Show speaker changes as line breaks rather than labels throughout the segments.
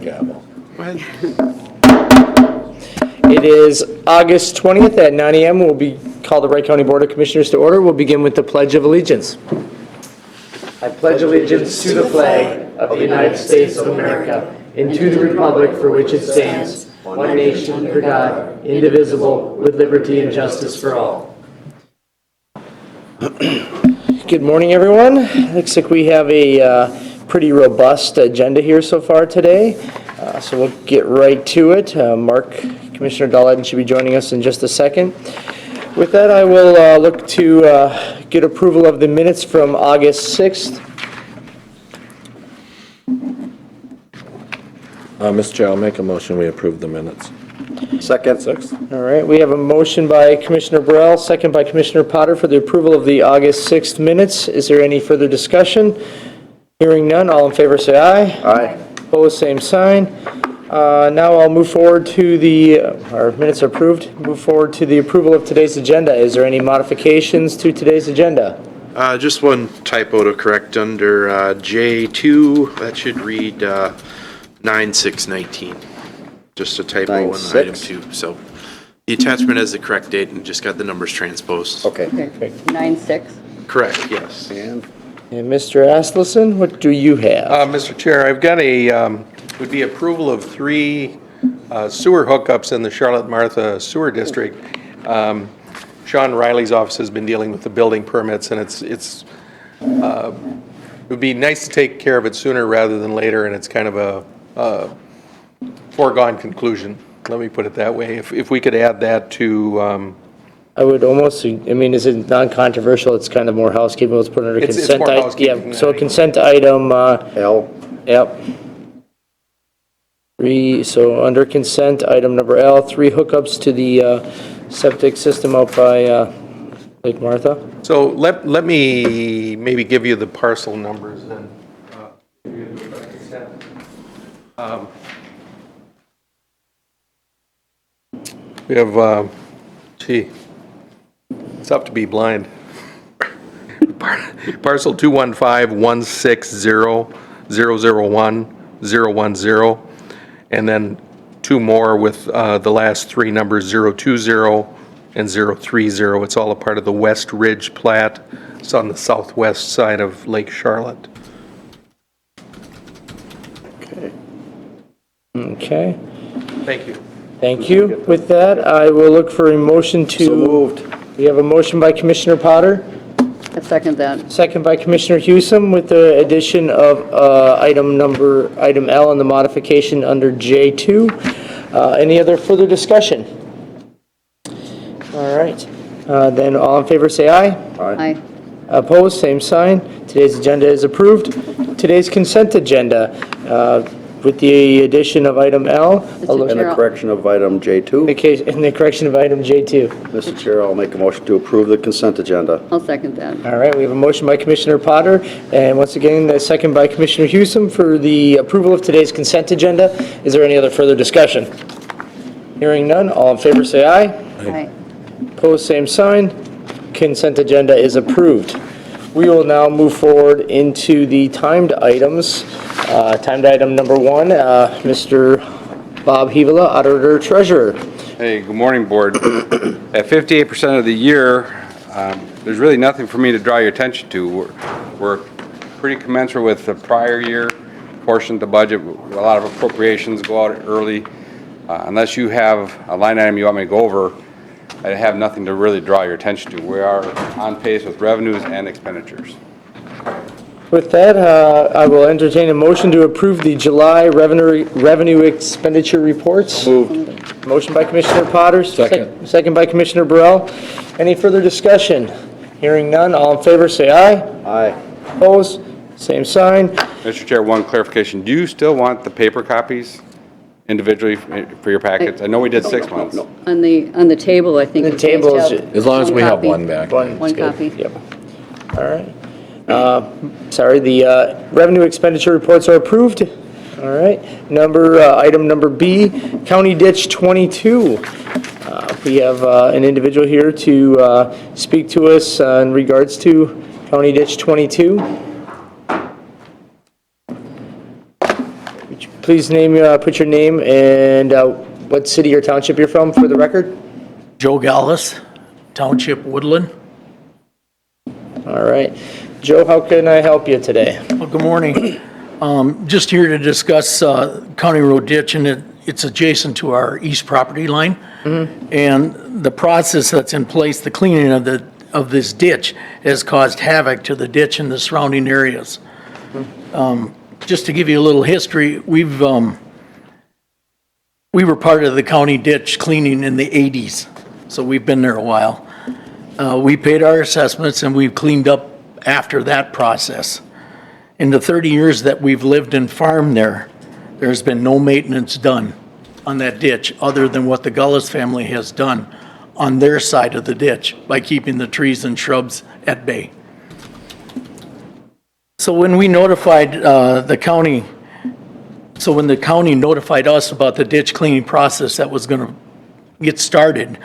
gavel.
Go ahead.
It is August 20th at 9 a.m. We'll be called the Wright County Board of Commissioners to order. We'll begin with the Pledge of Allegiance. I pledge allegiance to the flag of the United States of America and to the republic for which it stands, one nation under God, indivisible, with liberty and justice for all. Good morning, everyone. Looks like we have a pretty robust agenda here so far today, so we'll get right to it. Commissioner Dahleden should be joining us in just a second. With that, I will look to get approval of the minutes from August 6th.
Mr. Chair, I'll make a motion we approve the minutes.
Second.
All right, we have a motion by Commissioner Burrell, second by Commissioner Potter for the approval of the August 6th minutes. Is there any further discussion? Hearing none, all in favor say aye.
Aye.
Opposed, same sign. Now I'll move forward to our minutes are approved. Move forward to the approval of today's agenda. Is there any modifications to today's agenda?
Just one typo to correct under J2. That should read 9/6/19. Just a typo on
9/6?
item 2. So the attachment has the correct date and just got the numbers transposed.
Okay.
Okay, 9/6.
Correct, yes.
And
Mr. Asleson, what do you have?
Mr. Chair, I've got would be approval of 3 sewer hookups in the Charlotte-Martha Sewer District. Sean Riley's office has been dealing with the building permits, and it would be nice to take care of it sooner rather than later, and it's kind of a foregone conclusion. Let me put it that way. If we could add that to...
I would almost, is it non-controversial? It's kind of more housekeeping. Let's put it under
It's
consent.
more housekeeping
Yeah, so
than
consent item,
L.
yep. 3, so under consent, item number L, 3 hookups to the septic system out by Lake Martha.
So let me maybe give you the parcel numbers then. We have, it's up to be blind. Parcel 215-160-001-010, and then 2 more with the last 3 numbers 020 and 030. It's all a part of the West Ridge plat. It's on the southwest side of Lake Charlotte.
Okay,
Thank you.
thank you. With that, I will look for a motion to...
So moved.
We have a motion by Commissioner Potter,
I second that.
second by Commissioner Hewsome, with the addition of item L and the modification under J2. Any other further discussion? All right, then all in favor say aye.
Aye.
Opposed, same sign. Today's agenda is approved. Today's consent agenda, with the addition of item L.
Mr.
And the
Chair,
correction of item J2.
And the correction of item J2.
Mr. Chair, I'll make a motion to approve the consent agenda.
I'll second that.
All right, we have a motion by Commissioner Potter, and once again, a second by Commissioner Hewsome for the approval of today's consent agenda. Is there any other further discussion? Hearing none, all in favor say aye.
Aye.
Opposed, same sign. Consent agenda is approved. We will now move forward into the timed items. Timed item number 1, Mr. Bob Hevola, Auditor Treasurer.
Hey, good morning, Board. At 58% of the year, there's really nothing for me to draw your attention to. We're pretty commensurate with the prior year portion of the budget. A lot of appropriations go out early. Unless you have a line item you want me to go over, I have nothing to really draw your attention to. We are on pace with revenues and expenditures.
With that, I will entertain a motion to approve the July revenue expenditure reports.
Moved.
Motion by Commissioner Potter.
Second.
Second by Commissioner Burrell. Any further discussion? Hearing none, all in favor say aye.
Aye.
Opposed? Same sign.
Mr. Chair, one clarification. Do you still want the paper copies individually for your packets? I know we did 6 months.
No.
On the table, I think.
The
it's nice to
table is-
have
As long as we have
copy.
one back.
One
One
good.
copy.
Yep. All right. Sorry, the revenue expenditure reports are approved. All right. Item number B, County Ditch 22. We have an individual here to speak to us in regards to County Ditch 22. Please put your name and what city or township you're from for the record.
Joe Gallus, Township Woodland.
All right. Joe, how can I help you today?
Well, good morning. Just here to discuss County Road ditch, and it's adjacent to our east property line. And the process that's in place, the cleaning of this ditch has caused havoc to the ditch and the surrounding areas. Just to give you a little history, we were part of the county ditch cleaning in the 80s, so we've been there a while. We paid our assessments and we've cleaned up after that process. In the 30 years that we've lived and farmed there, there's been no maintenance done on that ditch other than what the Gullis family has done on their side of the ditch by keeping the trees and shrubs at bay. So when we notified the county notified us about the ditch cleaning process that was going to get started,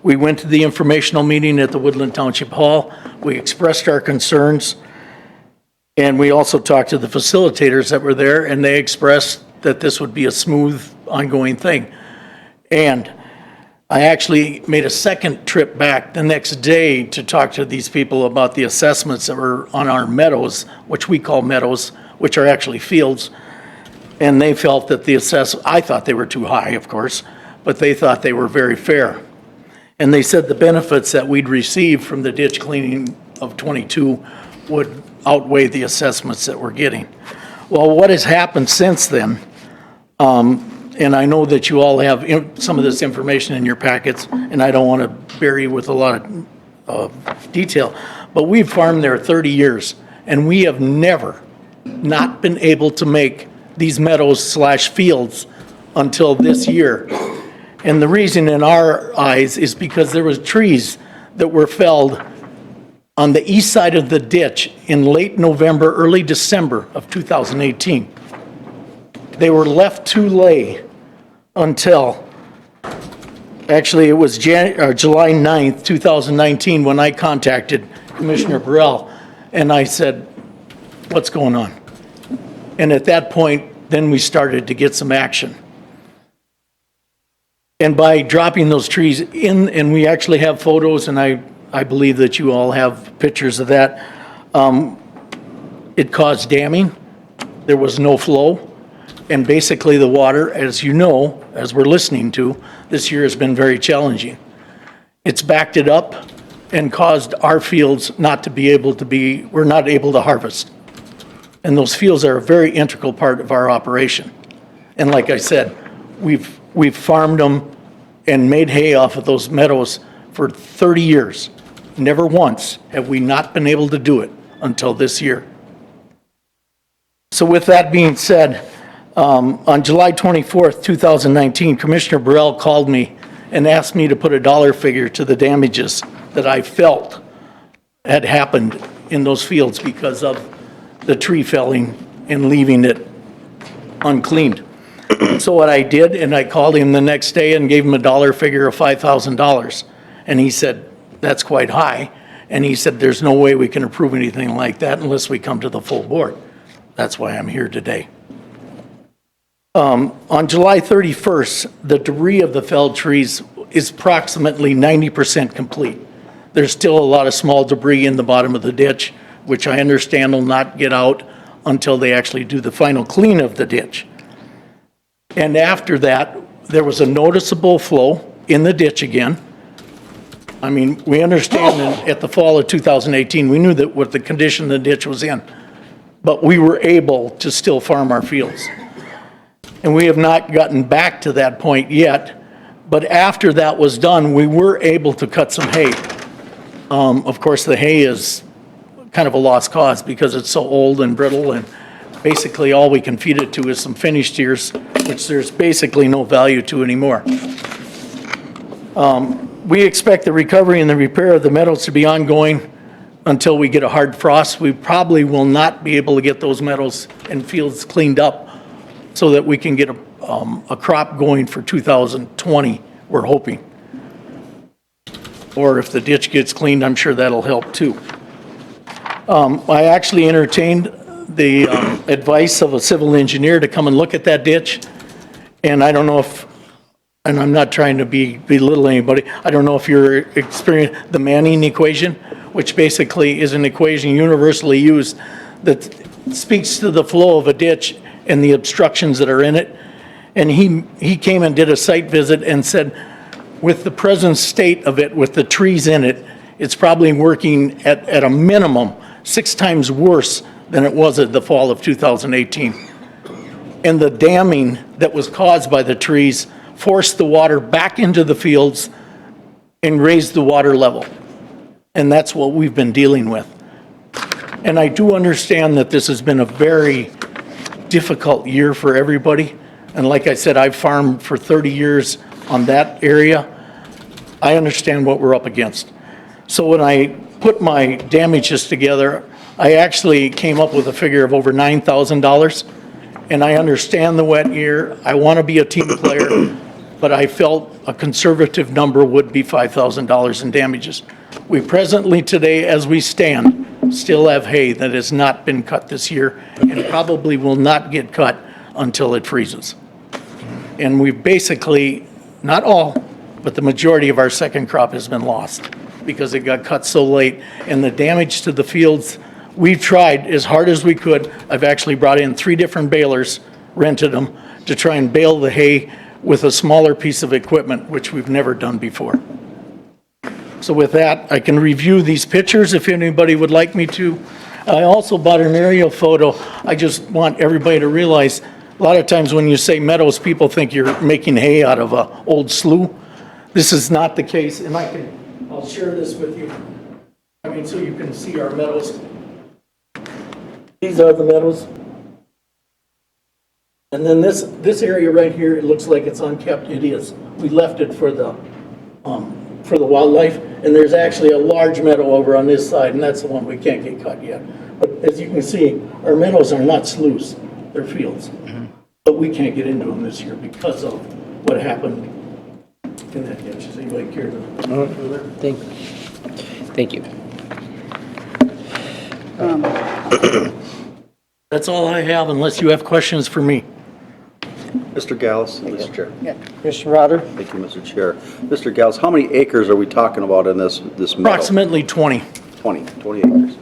we went to the informational meeting at the Woodland Township Hall. We expressed our concerns, and we also talked to the facilitators that were there, and they expressed that this would be a smooth, ongoing thing. And I actually made a second trip back the next day to talk to these people about the assessments that were on our meadows, which we call meadows, which are actually fields. And they felt that I thought they were too high, of course, but they thought they were very fair. And they said the benefits that we'd receive from the ditch cleaning of 22 would outweigh the assessments that we're getting. Well, what has happened since then, and I know that you all have some of this information in your packets, and I don't want to bury you with a lot of detail, but we've farmed there 30 years, and we have never not been able to make these meadows/fields until this year. And the reason in our eyes is because there was trees that were felled on the east side of the ditch in late November, early December of 2018. They were left to lay until, actually it was July 9th, 2019, when I contacted Commissioner Burrell, and I said, what's going on? And at that point, then we started to get some action. And by dropping those trees in, and we actually have photos, and I believe that you all have pictures of that, it caused damming. There was no flow. And basically the water, as you know, as we're listening to, this year has been very challenging. It's backed it up and caused our fields not to be able to we're not able to harvest. And those fields are a very integral part of our operation. And like I said, we've farmed them and made hay off of those meadows for 30 years. Never once have we not been able to do it until this year. So with that being said, on July 24th, 2019, Commissioner Burrell called me and asked me to put a dollar figure to the damages that I felt had happened in those fields because of the tree felling and leaving it uncleaned. So what I did, and I called him the next day and gave him a dollar figure of $5,000. And he said, that's quite high. And he said, there's no way we can approve anything like that unless we come to the full board. That's why I'm here today. On July 31st, the debris of the felled trees is approximately 90% complete. There's still a lot of small debris in the bottom of the ditch, which I understand will not get out until they actually do the final clean of the ditch. And after that, there was a noticeable flow in the ditch again. I mean, we understand that at the fall of 2018, we knew that what the condition the ditch was in, but we were able to still farm our fields. And we have not gotten back to that point yet, but after that was done, we were able to cut some hay. Of course, the hay is kind of a lost cause because it's so old and brittle, and basically all we can feed it to is some finished ears, which there's basically no value to anymore. We expect the recovery and the repair of the meadows to be ongoing until we get a hard frost. We probably will not be able to get those meadows and fields cleaned up so that we can get a crop going for 2020, we're hoping. Or if the ditch gets cleaned, I'm sure that'll help too. I actually entertained the advice of a civil engineer to come and look at that ditch. And I don't know if, and I'm not trying to belittle anybody, I don't know if you're experiencing the Manning equation, which basically is an equation universally used that speaks to the flow of a ditch and the obstructions that are in it. And he came and did a site visit and said, with the present state of it, with the trees in it, it's probably working at a minimum 6 times worse than it was at the fall of 2018. And the damming that was caused by the trees forced the water back into the fields and raised the water level. And that's what we've been dealing with. And I do understand that this has been a very difficult year for everybody. And like I said, I've farmed for 30 years on that area. I understand what we're up against. So when I put my damages together, I actually came up with a figure of over $9,000. And I understand the wet year. I want to be a team player, but I felt a conservative number would be $5,000 in damages. We presently today, as we stand, still have hay that has not been cut this year and probably will not get cut until it freezes. And we've basically, not all, but the majority of our second crop has been lost because it got cut so late. And the damage to the fields, we've tried as hard as we could. I've actually brought in 3 different balers, rented them, to try and bale the hay with a smaller piece of equipment, which we've never done before. So with that, I can review these pictures if anybody would like me to. I also bought an aerial photo. I just want everybody to realize, a lot of times when you say meadows, people think you're making hay out of an old slough. This is not the case, and I'll share this with you. I mean, so you can see our meadows. These are the meadows. And then this area right here, it looks like it's unkept. It is. We left it for the wildlife, and there's actually a large meadow over on this side, and that's the one we can't get cut yet. But as you can see, our meadows are not sloughs, they're fields. But we can't get into them this year because of what happened in that ditch. Does anybody care to further?
Thank you.
That's all I have, unless you have questions for me.
Mr. Gallus, Mr. Chair.
Commissioner Roder?
Thank you, Mr. Chair. Mr. Gallus, how many acres are we talking about in this meadow?
Approximately 20.
20 acres.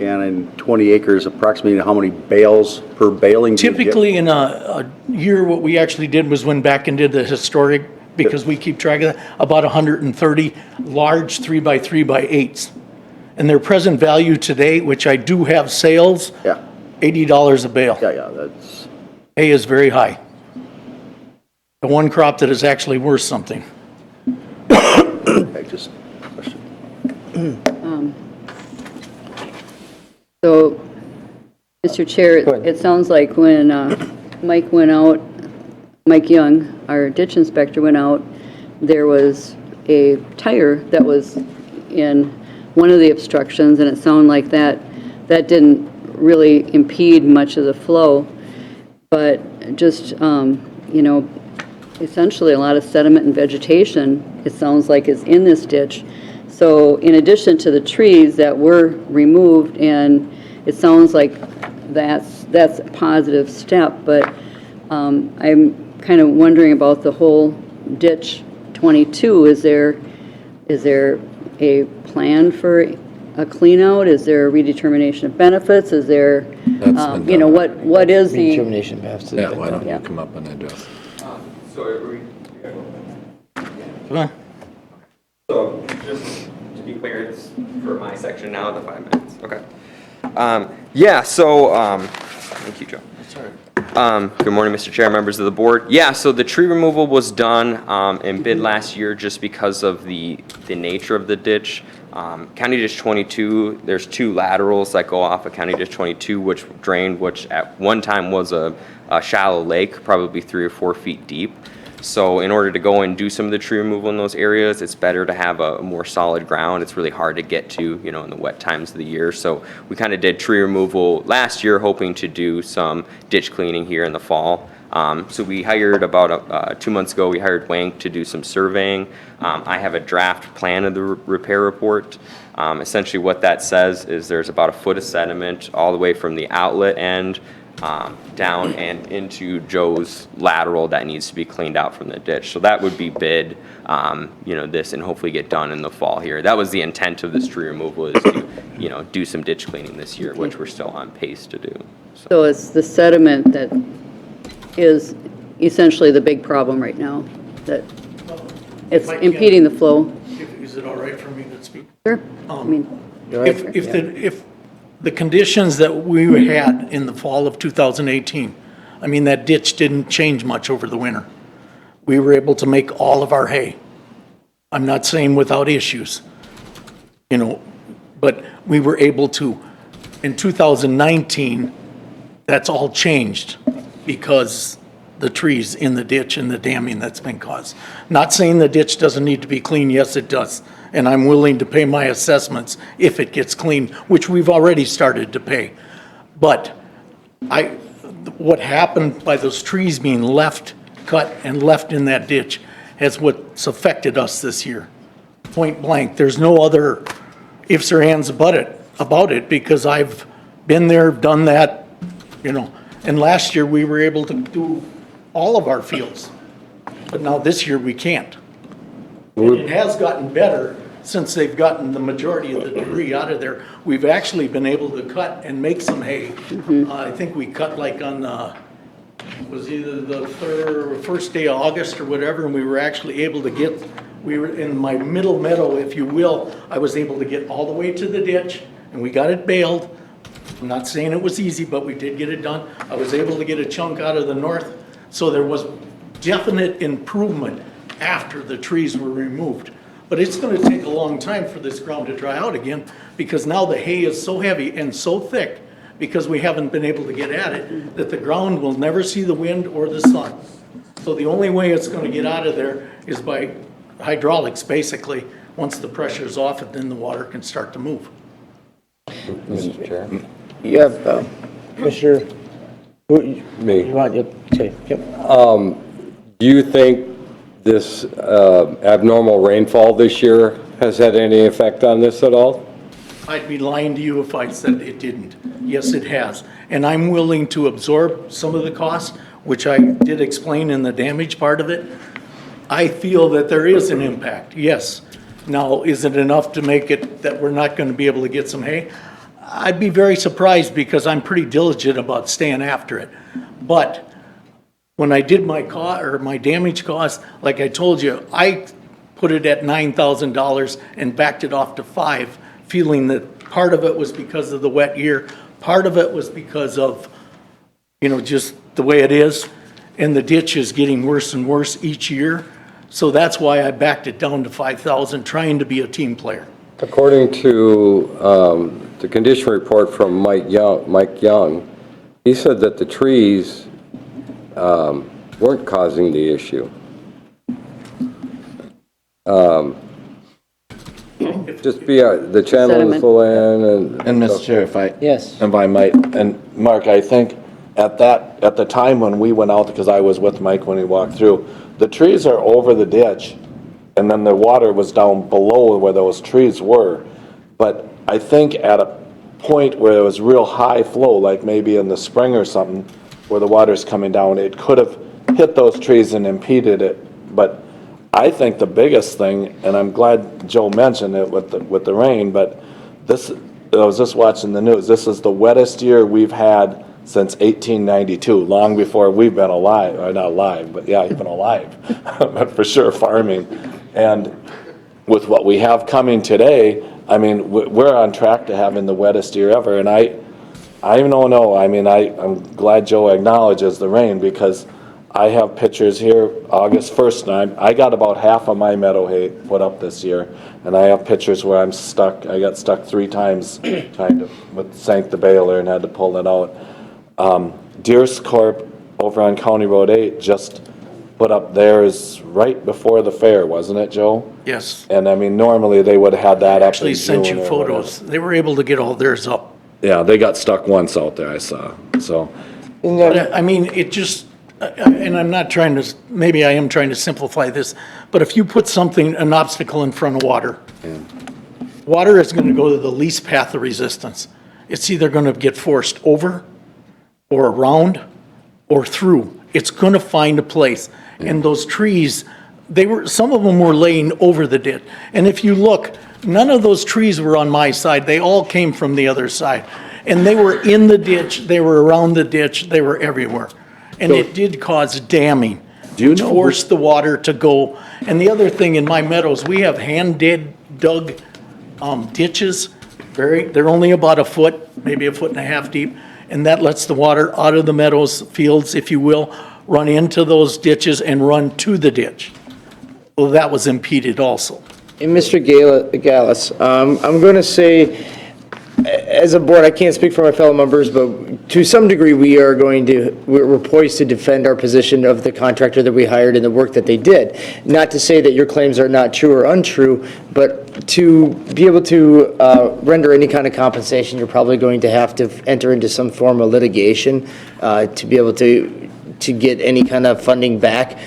And in 20 acres, approximately how many bales per baling do you get?
Typically in a year, what we actually did was went back and did the historic, because we keep track of that, about 130 large 3x3x8s. And their present value today, which I do have sales,
Yeah,
$80 a bale.
yeah, that's,
Hay is very high. The one crop that is actually worth something.
okay, just a question.
So, Mr. Chair, it sounds like when Mike went out, Mike Young, our ditch inspector, went out, there was a tire that was in one of the obstructions, and it sounded like that didn't really impede much of the flow. But just, essentially a lot of sediment and vegetation, it sounds like, is in this ditch. So in addition to the trees that were removed, and it sounds like that's a positive step, but I'm kind of wondering about the whole ditch 22. Is there a plan for a clean out? Is there a redetermination of benefits? Is there,
That's been done.
what is the?
Determination paths.
Yeah, why don't you
Yeah.
come up and address?
So, just to be clear, it's for my section now, the 5 minutes. Okay. Thank you, Joe. Good morning, Mr. Chair, members of the board. Yeah, so the tree removal was done in bid last year just because of the nature of the ditch. County Ditch 22, there's 2 laterals that go off of County Ditch 22, which drained, which at one time was a shallow lake, probably 3 or 4 feet deep. So in order to go and do some of the tree removal in those areas, it's better to have a more solid ground. It's really hard to get to, in the wet times of the year. So we kind of did tree removal last year, hoping to do some ditch cleaning here in the fall. So we hired about 2 months ago, we hired Wank to do some surveying. I have a draft plan of the repair report. Essentially what that says is there's about a foot of sediment all the way from the outlet end down and into Joe's lateral that needs to be cleaned out from the ditch. So that would be bid, this and hopefully get done in the fall here. That was the intent of this tree removal is to, do some ditch cleaning this year, which we're still on pace to do.
So it's the sediment that is essentially the big problem right now, that it's
Mike,
impeding the flow.
Is it all right for me to speak?
Sure. I mean,
If the conditions that we had in the fall of 2018, I mean, that ditch didn't change much over the winter. We were able to make all of our hay. I'm not saying without issues, but we were able to. In 2019, that's all changed because the trees in the ditch and the damming that's been caused. Not saying the ditch doesn't need to be cleaned, yes, it does. And I'm willing to pay my assessments if it gets cleaned, which we've already started to pay. But what happened by those trees being cut and left in that ditch has what's affected us this year. Point blank, there's no other ifs or ands about it because I've been there, done that, And last year, we were able to do all of our fields, but now this year, we can't. And it has gotten better since they've gotten the majority of the debris out of there. We've actually been able to cut and make some hay. I think we cut like on, was either the first day of August or whatever, and we were actually able to we were in my middle meadow, if you will, I was able to get all the way to the ditch, and we got it baled. I'm not saying it was easy, but we did get it done. I was able to get a chunk out of the north, so there was definite improvement after the trees were removed. But it's going to take a long time for this ground to dry out again, because now the hay is so heavy and so thick, because we haven't been able to get at it, that the ground will never see the wind or the sun. So the only way it's going to get out of there is by hydraulics, basically. Once the pressure is off, and then the water can start to move.
Mr. Chair?
You have, Commissioner,
Me.
you want, okay, yep.
Do you think this abnormal rainfall this year has had any effect on this at all?
I'd be lying to you if I said it didn't. Yes, it has. And I'm willing to absorb some of the costs, which I did explain in the damage part of it. I feel that there is an impact, yes. Now, is it enough to make it that we're not going to be able to get some hay? I'd be very surprised because I'm pretty diligent about staying after it. But when I did my damage cost, like I told you, I put it at $9,000 and backed it off to $5,000, feeling that part of it was because of the wet year, part of it was because of, just the way it is, and the ditch is getting worse and worse each year. So that's why I backed it down to $5,000, trying to be a team player.
According to the condition report from Mike Young, he said that the trees weren't causing the issue. Just the channel was full in
And Mr. Chair,
Yes.
if I might, and Mark, I think at the time when we went out, because I was with Mike when he walked through, the trees are over the ditch, and then the water was down below where those trees were. But I think at a point where it was real high flow, like maybe in the spring or something, where the water's coming down, it could have hit those trees and impeded it. But I think the biggest thing, and I'm glad Joe mentioned it with the rain, but I was just watching the news, this is the wettest year we've had since 1892, long before we've been alive, or not alive, but yeah, even alive, but for sure farming. And with what we have coming today, I mean, we're on track to having the wettest year ever. And I don't know, I mean, I'm glad Joe acknowledges the rain, because I have pictures here, August 1st, and I got about half of my meadow hay put up this year, and I have pictures where I'm stuck, I got stuck 3 times trying to, sank the baler and had to pull it out. Deers Corp over on County Road 8 just put up theirs right before the fair, wasn't it, Joe?
Yes.
And I mean, normally they would have had that up in
Actually sent
June
you
or
photos. They were able to get all theirs up.
whatever. Yeah, they got stuck once out there, I saw, so.
But I mean, it just, and I'm not trying to, maybe I am trying to simplify this, but if you put something, an obstacle in front of water, water is going to go to the least path of resistance. It's either going to get forced over or around or through. It's going to find a place. And those trees, some of them were laying over the ditch. And if you look, none of those trees were on my side. They all came from the other side. And they were in the ditch, they were around the ditch, they were everywhere. And it did cause damming.
Do you know?
Force the water to go. And the other thing in my meadows, we have hand-dug ditches. They're only about a foot, maybe a foot and a half deep. And that lets the water out of the meadows, fields, if you will, run into those ditches and run to the ditch. Well, that was impeded also.
And Mr. Gallus, I'm going to say, as a board, I can't speak for my fellow members, but to some degree, we're poised to defend our position of the contractor that we hired and the work that they did. Not to say that your claims are not true or untrue, but to be able to render any kind of compensation, you're probably going to have to enter into some form of litigation to be able to get any kind of funding back.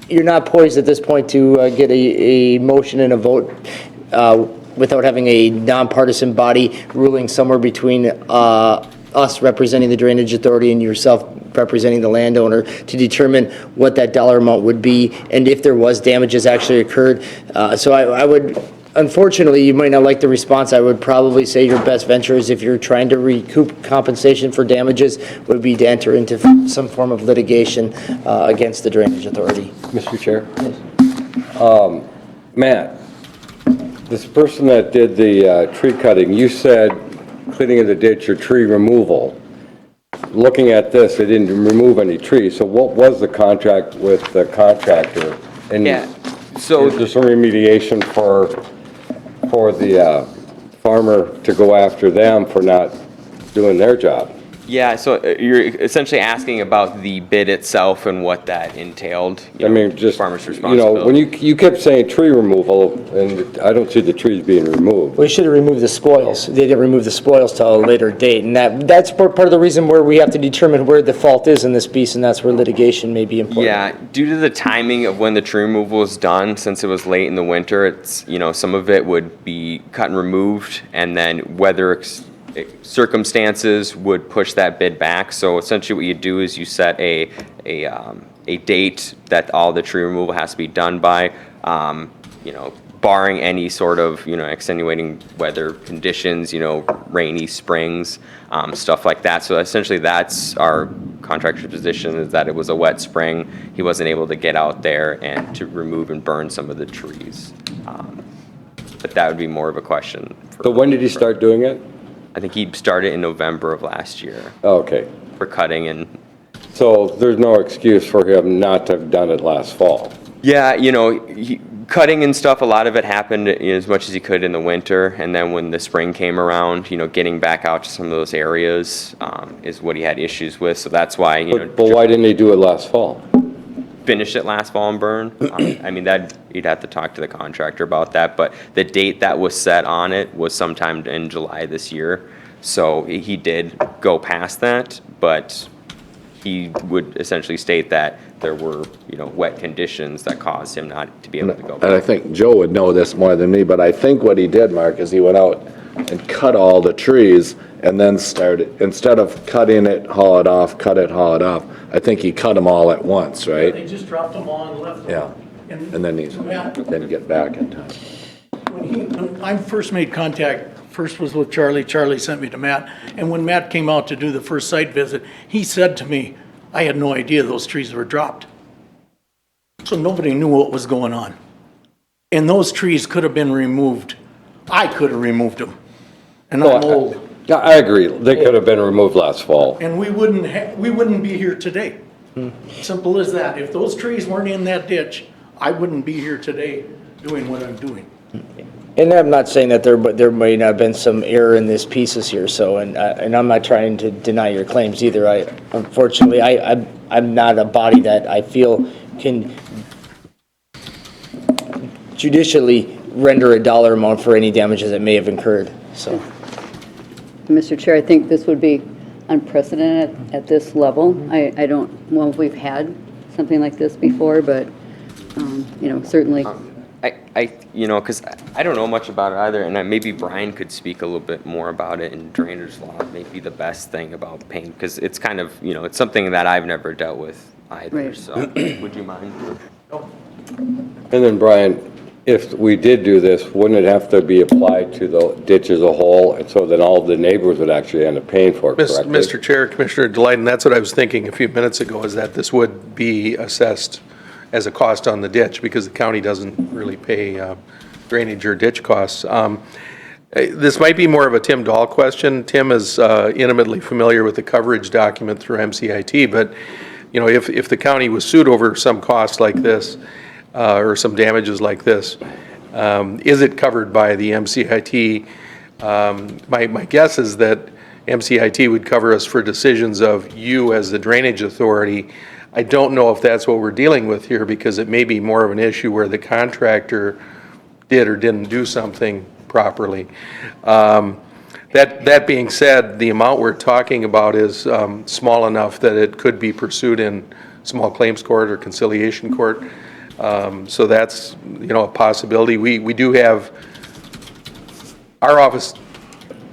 You're not poised at this point to get a motion and a vote without having a nonpartisan body ruling somewhere between us representing the Drainage Authority and yourself representing the landowner to determine what that dollar amount would be and if there was damages actually occurred. So I would, unfortunately, you might not like the response. I would probably say your best venture is, if you're trying to recoup compensation for damages, would be to enter into some form of litigation against the Drainage Authority.
Mr. Chair? Matt, this person that did the tree cutting, you said cleaning of the ditch or tree removal. Looking at this, they didn't remove any trees, so what was the contract with the contractor? And
Yeah, so-
is there some remediation for the farmer to go after them for not doing their job?
Yeah, so you're essentially asking about the bid itself and what that entailed.
I mean, just,
Farmer's
you know, when
responsibility.
you kept saying tree removal, and I don't see the trees being removed.
We should have removed the spoils. They didn't remove the spoils till a later date, and that's part of the reason where we have to determine where the fault is in this piece, and that's where litigation may be important.
Yeah, due to the timing of when the tree removal was done, since it was late in the winter, it's, some of it would be cut and removed, and then weather circumstances would push that bid back. So essentially what you do is you set a date that all the tree removal has to be done by, barring any sort of, extenuating weather conditions, rainy springs, stuff like that. So essentially that's our contractor's position, is that it was a wet spring. He wasn't able to get out there and to remove and burn some of the trees. But that would be more of a question.
So when did he start doing it?
I think he started in November of last year
Oh, okay.
for cutting and,
So there's no excuse for him not to have done it last fall.
yeah, cutting and stuff, a lot of it happened as much as he could in the winter. And then when the spring came around, getting back out to some of those areas is what he had issues with. So that's why,
But why didn't he do it last fall?
finish it last fall and burn. I mean, you'd have to talk to the contractor about that, but the date that was set on it was sometime in July this year. So he did go past that, but he would essentially state that there were, wet conditions that caused him not to be able to go.
And I think Joe would know this more than me, but I think what he did, Mark, is he went out and cut all the trees and then started, instead of cutting it, haul it off, cut it, haul it off, I think he cut them all at once, right?
They just dropped them all and left them.
Yeah. And then then get back in time.
When I first made contact, first was with Charlie. Charlie sent me to Matt. And when Matt came out to do the first site visit, he said to me, I had no idea those trees were dropped. So nobody knew what was going on. And those trees could have been removed. I could have removed them. And I'm old.
Yeah, I agree. They could have been removed last fall.
And we wouldn't be here today. Simple as that. If those trees weren't in that ditch, I wouldn't be here today doing what I'm doing.
And I'm not saying that there may not have been some error in this pieces here, so, and I'm not trying to deny your claims either. Unfortunately, I'm not a body that I feel can judicially render a dollar amount for any damages that may have incurred, so.
Mr. Chair, I think this would be unprecedented at this level. I don't know if we've had something like this before, but, certainly.
Because I don't know much about it either, and maybe Brian could speak a little bit more about it, and drainage law may be the best thing about paint, because it's kind of, it's something that I've never dealt with either,
Right.
so, would you mind?
And then, Brian, if we did do this, wouldn't it have to be applied to the ditch as a whole, and so then all the neighbors would actually end up paying for it, correctly?
Mr. Chair, Commissioner Delight, and that's what I was thinking a few minutes ago, is that this would be assessed as a cost on the ditch, because the county doesn't really pay drainage or ditch costs. This might be more of a Tim Dahl question. Tim is intimately familiar with the coverage document through MCIT, but, if the county was sued over some cost like this, or some damages like this, is it covered by the MCIT? My guess is that MCIT would cover us for decisions of you as the drainage authority. I don't know if that's what we're dealing with here, because it may be more of an issue where the contractor did or didn't do something properly. That being said, the amount we're talking about is small enough that it could be pursued in small claims court or conciliation court. So that's, a possibility. We do have, our office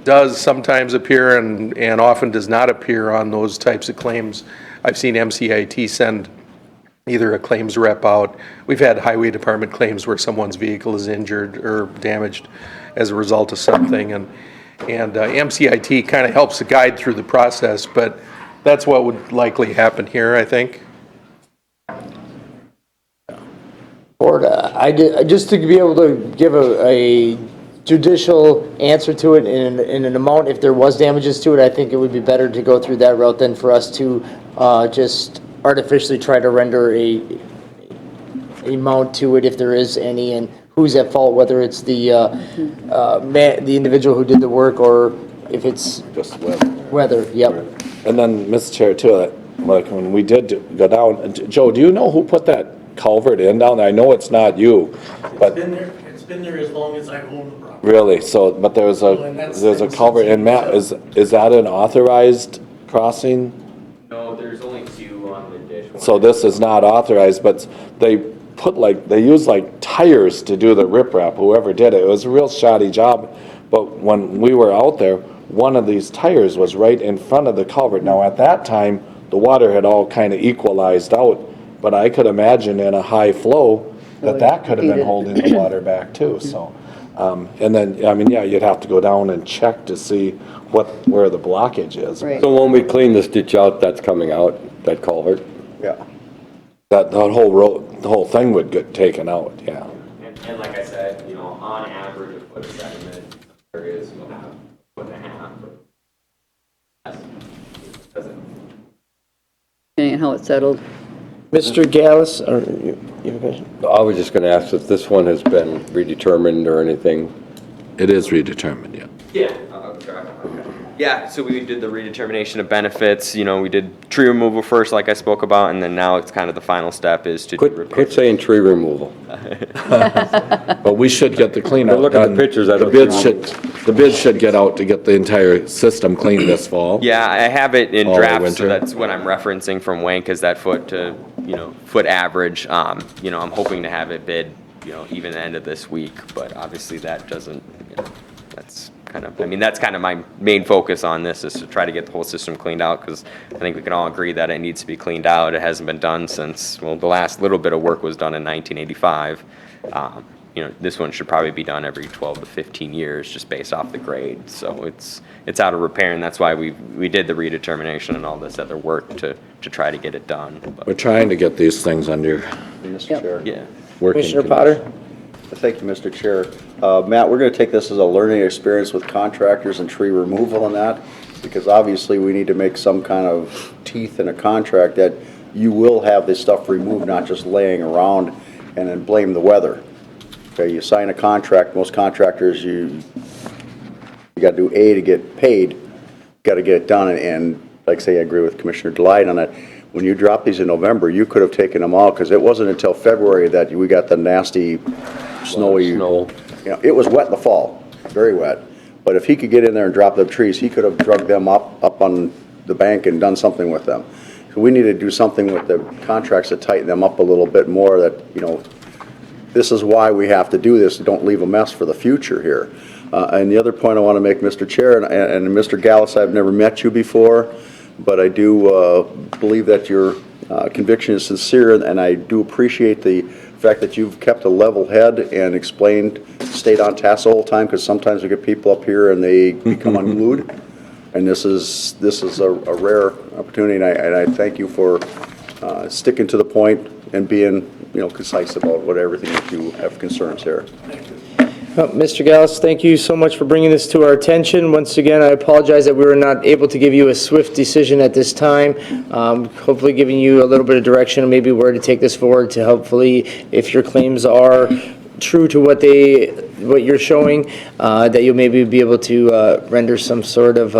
does sometimes appear and often does not appear on those types of claims. I've seen MCIT send either a claims rep out. We've had highway department claims where someone's vehicle is injured or damaged as a result of something, and MCIT kind of helps to guide through the process, but that's what would likely happen here, I think.
Board, just to be able to give a judicial answer to it in an amount, if there was damages to it, I think it would be better to go through that route than for us to just artificially try to render a amount to it if there is any, and who's at fault, whether it's the the individual who did the work or if it's
Just weather.
weather. Yep.
And then, Mr. Chair, too, like when we did go down, Joe, do you know who put that culvert in down there? I know it's not you, but
It's been there as long as I've owned the property.
really, so, but there's a culvert, and Matt, is that an authorized crossing?
No, there's only 2 on the ditch.
So this is not authorized, but they use tires to do the riprap, whoever did it. It was a real shoddy job, but when we were out there, one of these tires was right in front of the culvert. Now, at that time, the water had all kind of equalized out, but I could imagine in a high flow that could have been holding the water back too, so. And then, you'd have to go down and check to see where the blockage is.
Right.
So when we clean this ditch out, that's coming out, that culvert?
Yeah. That whole road, the whole thing would get taken out, yeah.
And like I said, on average, a foot of sediment areas, you'll have a 1.5 foot.
Depending on how it's settled.
Mr. Gallus, or you have a question?
I was just gonna ask if this one has been redetermined or anything.
It is redetermined, yeah.
Yeah. Yeah, so we did the redetermination of benefits, we did tree removal first, like I spoke about, and then now it's kind of the final step is to do
Quit
repairs.
saying tree removal.
But we should get the cleanout
Look at the
done.
pictures, I don't
The bid should get out to get the entire system cleaned this fall.
Yeah, I have it in
All the
draft, so
winter.
that's what I'm referencing from Wank, is that foot to, foot average. I'm hoping to have it bid, even the end of this week, but obviously that doesn't, that's kind of my main focus on this, is to try to get the whole system cleaned out, because I think we can all agree that it needs to be cleaned out. It hasn't been done since, the last little bit of work was done in 1985. This one should probably be done every 12 to 15 years, just based off the grade. So it's out of repair, and that's why we did the redetermination and all this other work to try to get it done. But,
We're trying to get these things under
Mr.
Yep.
Chair.
yeah.
working.
Commissioner Potter?
Thank you, Mr. Chair. Matt, we're going to take this as a learning experience with contractors and tree removal and that, because obviously we need to make some kind of teeth in a contract that you will have this stuff removed, not just laying around and then blame the weather. Okay, you sign a contract, most contractors, you got to do A to get paid, got to get it done, and like I say, I agree with Commissioner Delight on it. When you drop these in November, you could have taken them all, because it wasn't until February that we got the nasty snowy.
Snow.
It was wet in the fall, very wet. But if he could get in there and drop the trees, he could have drug them up on the bank and done something with them. So we need to do something with the contracts to tighten them up a little bit more that, this is why we have to do this. Don't leave a mess for the future here. And the other point I want to make, Mr. Chair, and Mr. Gallus, I've never met you before, but I do believe that your conviction is sincere, and I do appreciate the fact that you've kept a level head and explained, stayed on task the whole time, because sometimes we get people up here and they become unglued. And this is a rare opportunity, and I thank you for sticking to the point and being, concise about everything that you have concerns here.
Well, Mr. Gallus, thank you so much for bringing this to our attention. Once again, I apologize that we were not able to give you a swift decision at this time. Hopefully giving you a little bit of direction, maybe where to take this forward to hopefully, if your claims are true to what you're showing, that you'll maybe be able to render some sort of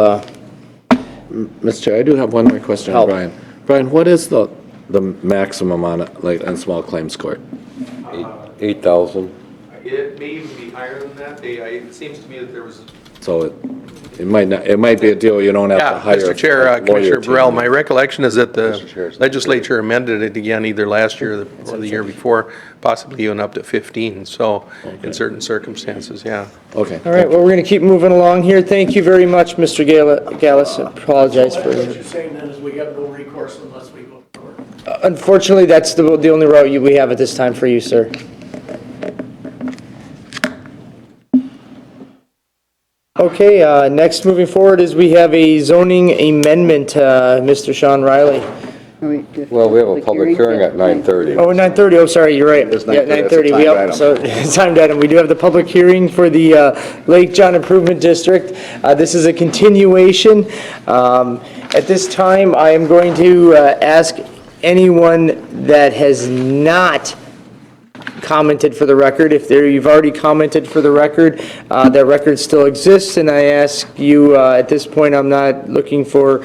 Mr. Chair, I do have one more question,
Help.
Brian. Brian, what is the maximum on small claims court?
8,000.
It may even be higher than that. It seems to me that there was.
So it might be a deal you don't have to
Yeah,
hire.
Mr. Chair,
a lawyer
Commissioner
team.
Burrell, my recollection is that
Mr.
the
Chair,
legislature amended it again either last year or the year before, possibly even up to 15, so in certain circumstances, yeah.
Okay.
All right, well, we're going to keep moving along here. Thank you very much, Mr. Gallus. I apologize for
What you're saying then is we have no recourse unless we go to court.
Unfortunately, that's the only route we have at this time for you, sir. Okay, next moving forward is we have a zoning amendment, Mr. Sean Riley.
Well, we have a public hearing at 9:30.
Oh, 9:30, oh, sorry, you're right.
It is
Yeah,
9:30,
9:30,
that's a timed
yep,
item.
so, timed item. We do have the public hearing for the Lake John Improvement District. This is a continuation. At this time, I am going to ask anyone that has not commented for the record, if you've already commented for the record, that record still exists, and I ask you, at this point, I'm not looking for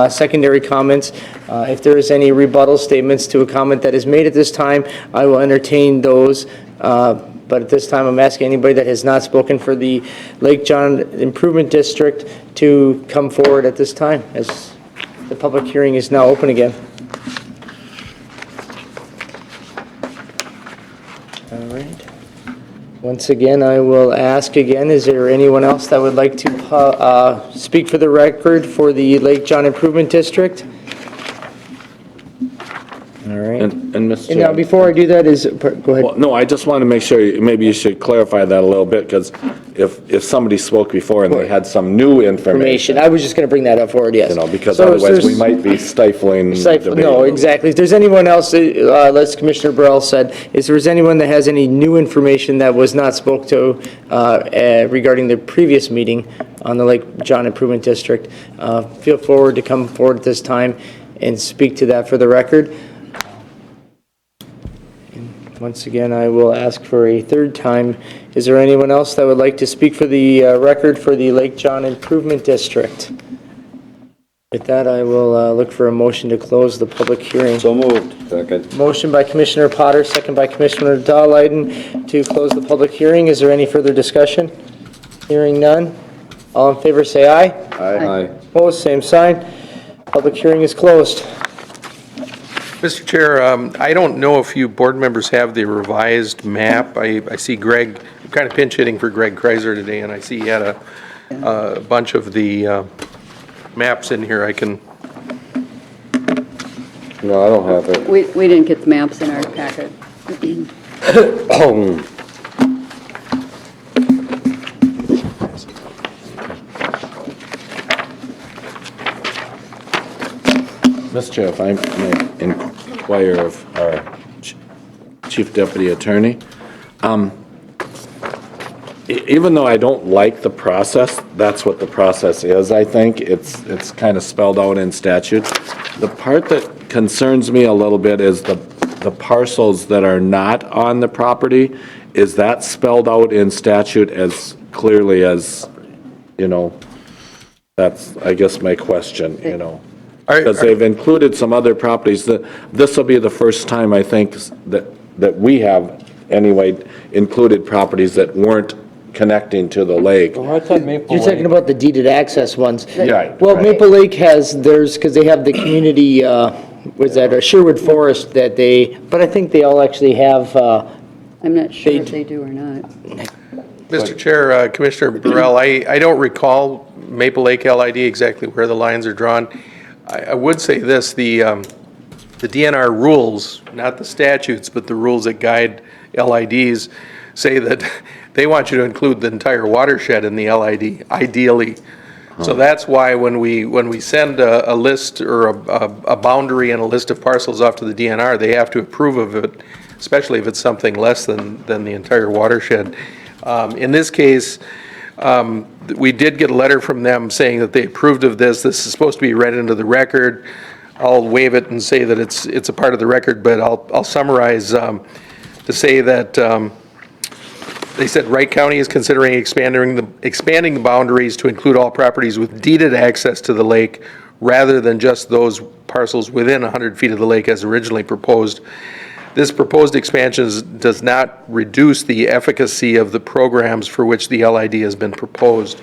secondary comments. If there is any rebuttal statements to a comment that is made at this time, I will entertain those. But at this time, I'm asking anybody that has not spoken for the Lake John Improvement District to come forward at this time, as the public hearing is now open again. All right. Once again, I will ask again, is there anyone else that would like to speak for the record for the Lake John Improvement District? All right.
And Mr.
And now, before I do that, go ahead.
Well, no, I just want to make sure, maybe you should clarify that a little bit, because if somebody spoke before and they had some new information,
I was just going to bring that up forward, yes.
because
So if
otherwise we
there's-
might be stifling debate.
No, exactly. If there's anyone else, as Commissioner Burrell said, if there's anyone that has any new information that was not spoke to regarding the previous meeting on the Lake John Improvement District, feel forward to come forward at this time and speak to that for the record. Once again, I will ask for a third time. Is there anyone else that would like to speak for the record for the Lake John Improvement District? With that, I will look for a motion to close the public hearing.
So moved.
Second.
Motion by Commissioner Potter, second by Commissioner Dahlheiden to close the public hearing. Is there any further discussion? Hearing none. All in favor, say aye.
Aye.
Opposed, same sign. Public hearing is closed.
Mr. Chair, I don't know if you board members have the revised map. I see Greg, I'm kind of pinch hitting for Greg Kreiser today, and I see he had a bunch of the maps in here. I can,
No, I don't have it.
We didn't get the maps in our packet.
Mr. Chair, if I may inquire of our Chief Deputy Attorney, even though I don't like the process, that's what the process is, I think. It's kind of spelled out in statute. The part that concerns me a little bit is the parcels that are not on the property. Is that spelled out in statute as clearly as, that's, I guess, my question, Because they've included some other properties. This will be the first time, I think, that we have, anyway, included properties that weren't connecting to the lake.
I thought Maple
You're talking about the deeded access ones.
Yeah.
Well, Maple Lake has theirs, because they have the community, was that Sherwood Forest that they, but I think they all actually have,
I'm not sure if
They-
they do or not.
Mr. Chair, Commissioner Burrell, I don't recall Maple Lake LID exactly where the lines are drawn. I would say this, the DNR rules, not the statutes, but the rules that guide LIDs say that they want you to include the entire watershed in the LID, ideally. So that's why when we send a list or a boundary and a list of parcels off to the DNR, they have to approve of it, especially if it's something less than the entire watershed. In this case, we did get a letter from them saying that they approved of this. This is supposed to be read into the record. I'll waive it and say that it's a part of the record, but I'll summarize to say that they said Wright County is considering expanding the boundaries to include all properties with deeded access to the lake rather than just those parcels within 100 feet of the lake as originally proposed. This proposed expansion does not reduce the efficacy of the programs for which the LID has been proposed.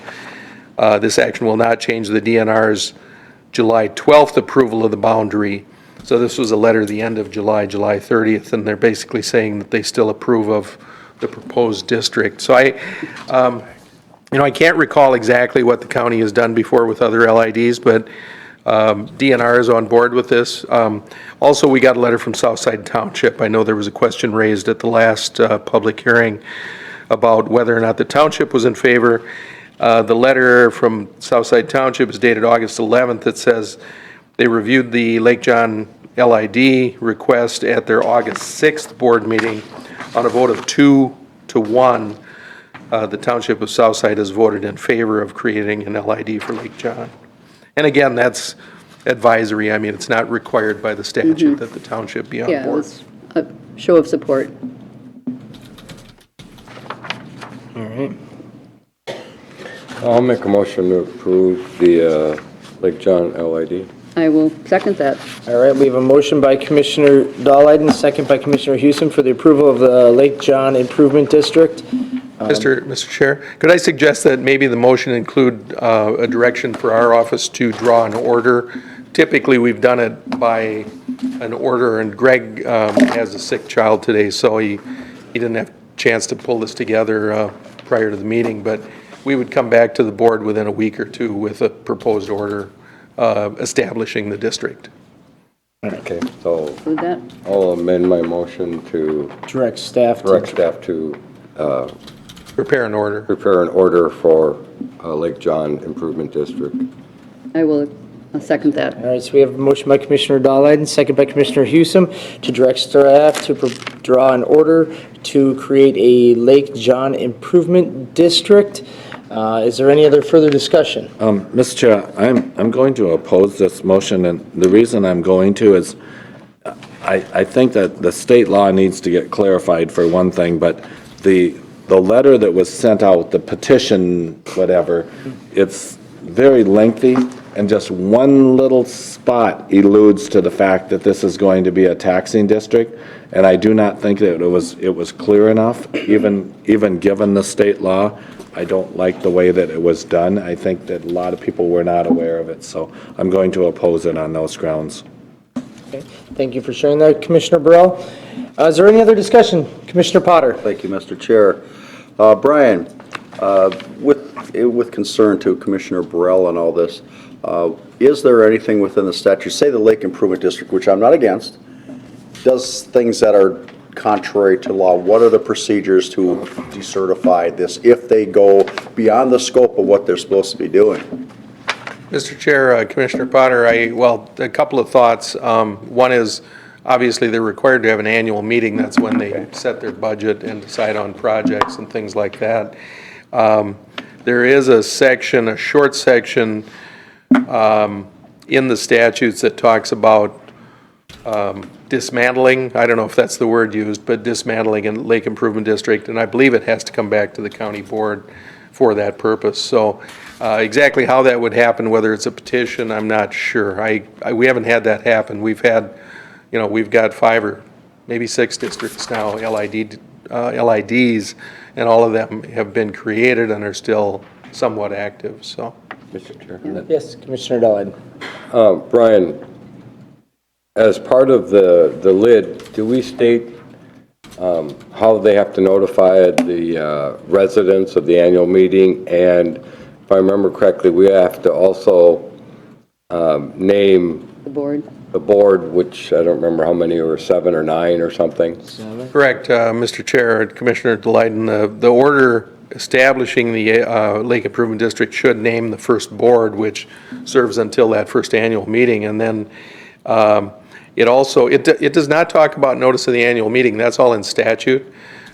This action will not change the DNR's July 12th approval of the boundary. So this was a letter at the end of July 30th, and they're basically saying that they still approve of the proposed district. So I can't recall exactly what the county has done before with other LIDs, but DNR is on board with this. Also, we got a letter from Southside Township. I know there was a question raised at the last public hearing about whether or not the township was in favor. The letter from Southside Township is dated August 11th. It says they reviewed the Lake John LID request at their August 6th board meeting. On a vote of 2-1, the Township of Southside has voted in favor of creating an LID for Lake John. And again, that's advisory. I mean, it's not required by the statute that the township be on
Yeah, it
board.
was a show of support.
all right.
I'll make a motion to approve the Lake John LID.
I will second that.
All right, we have a motion by Commissioner Dahlheiden, second by Commissioner Houston for the approval of the Lake John Improvement District.
Mr. Chair, could I suggest that maybe the motion include a direction for our office to draw an order? Typically, we've done it by an order, and Greg has a sick child today, so he didn't have a chance to pull this together prior to the meeting, but we would come back to the board within a week or two with a proposed order establishing the district.
Okay, so
With that,
I'll amend my motion to
Direct staff
direct
to,
staff to
Prepare an order.
prepare an order for Lake John Improvement District.
I will second that.
all right, so we have a motion by Commissioner Dahlheiden, second by Commissioner Houston to direct staff to draw an order to create a Lake John Improvement District. Is there any other further discussion?
Mr. Chair, I'm going to oppose this motion, and the reason I'm going to is I think that the state law needs to get clarified for one thing, but the letter that was sent out, the petition, whatever, it's very lengthy, and just one little spot eludes to the fact that this is going to be a taxing district, and I do not think that it was clear enough, even given the state law. I don't like the way that it was done. I think that a lot of people were not aware of it, so I'm going to oppose it on those grounds.
Okay, thank you for sharing that, Commissioner Burrell. Is there any other discussion? Commissioner Potter?
Thank you, Mr. Chair. Brian, with concern to Commissioner Burrell and all this, is there anything within the statute, say the Lake Improvement District, which I'm not against, does things that are contrary to law? What are the procedures to decertify this if they go beyond the scope of what they're supposed to be doing?
Mr. Chair, Commissioner Potter, a couple of thoughts. One is, obviously, they're required to have an annual meeting. That's when they set their budget and decide on projects and things like that. There is a section, a short section in the statutes that talks about dismantling, I don't know if that's the word used, but dismantling a Lake Improvement District, and I believe it has to come back to the county board for that purpose. So exactly how that would happen, whether it's a petition, I'm not sure. We haven't had that happen. We've had, we've got 5 or maybe 6 districts now, LIDs, and all of them have been created and are still somewhat active, so.
Mr. Chair.
Yes, Commissioner Dodd.
Brian, as part of the lid, do we state how they have to notify the residents of the annual meeting? And if I remember correctly, we have to also name
The board.
the board, which I don't remember how many, or 7 or 9 or something.
Correct, Mr. Chair, and Commissioner Delighten, the order establishing the Lake Improvement District should name the first board, which serves until that first annual meeting, and then it also, it does not talk about notice of the annual meeting, that's all in statute,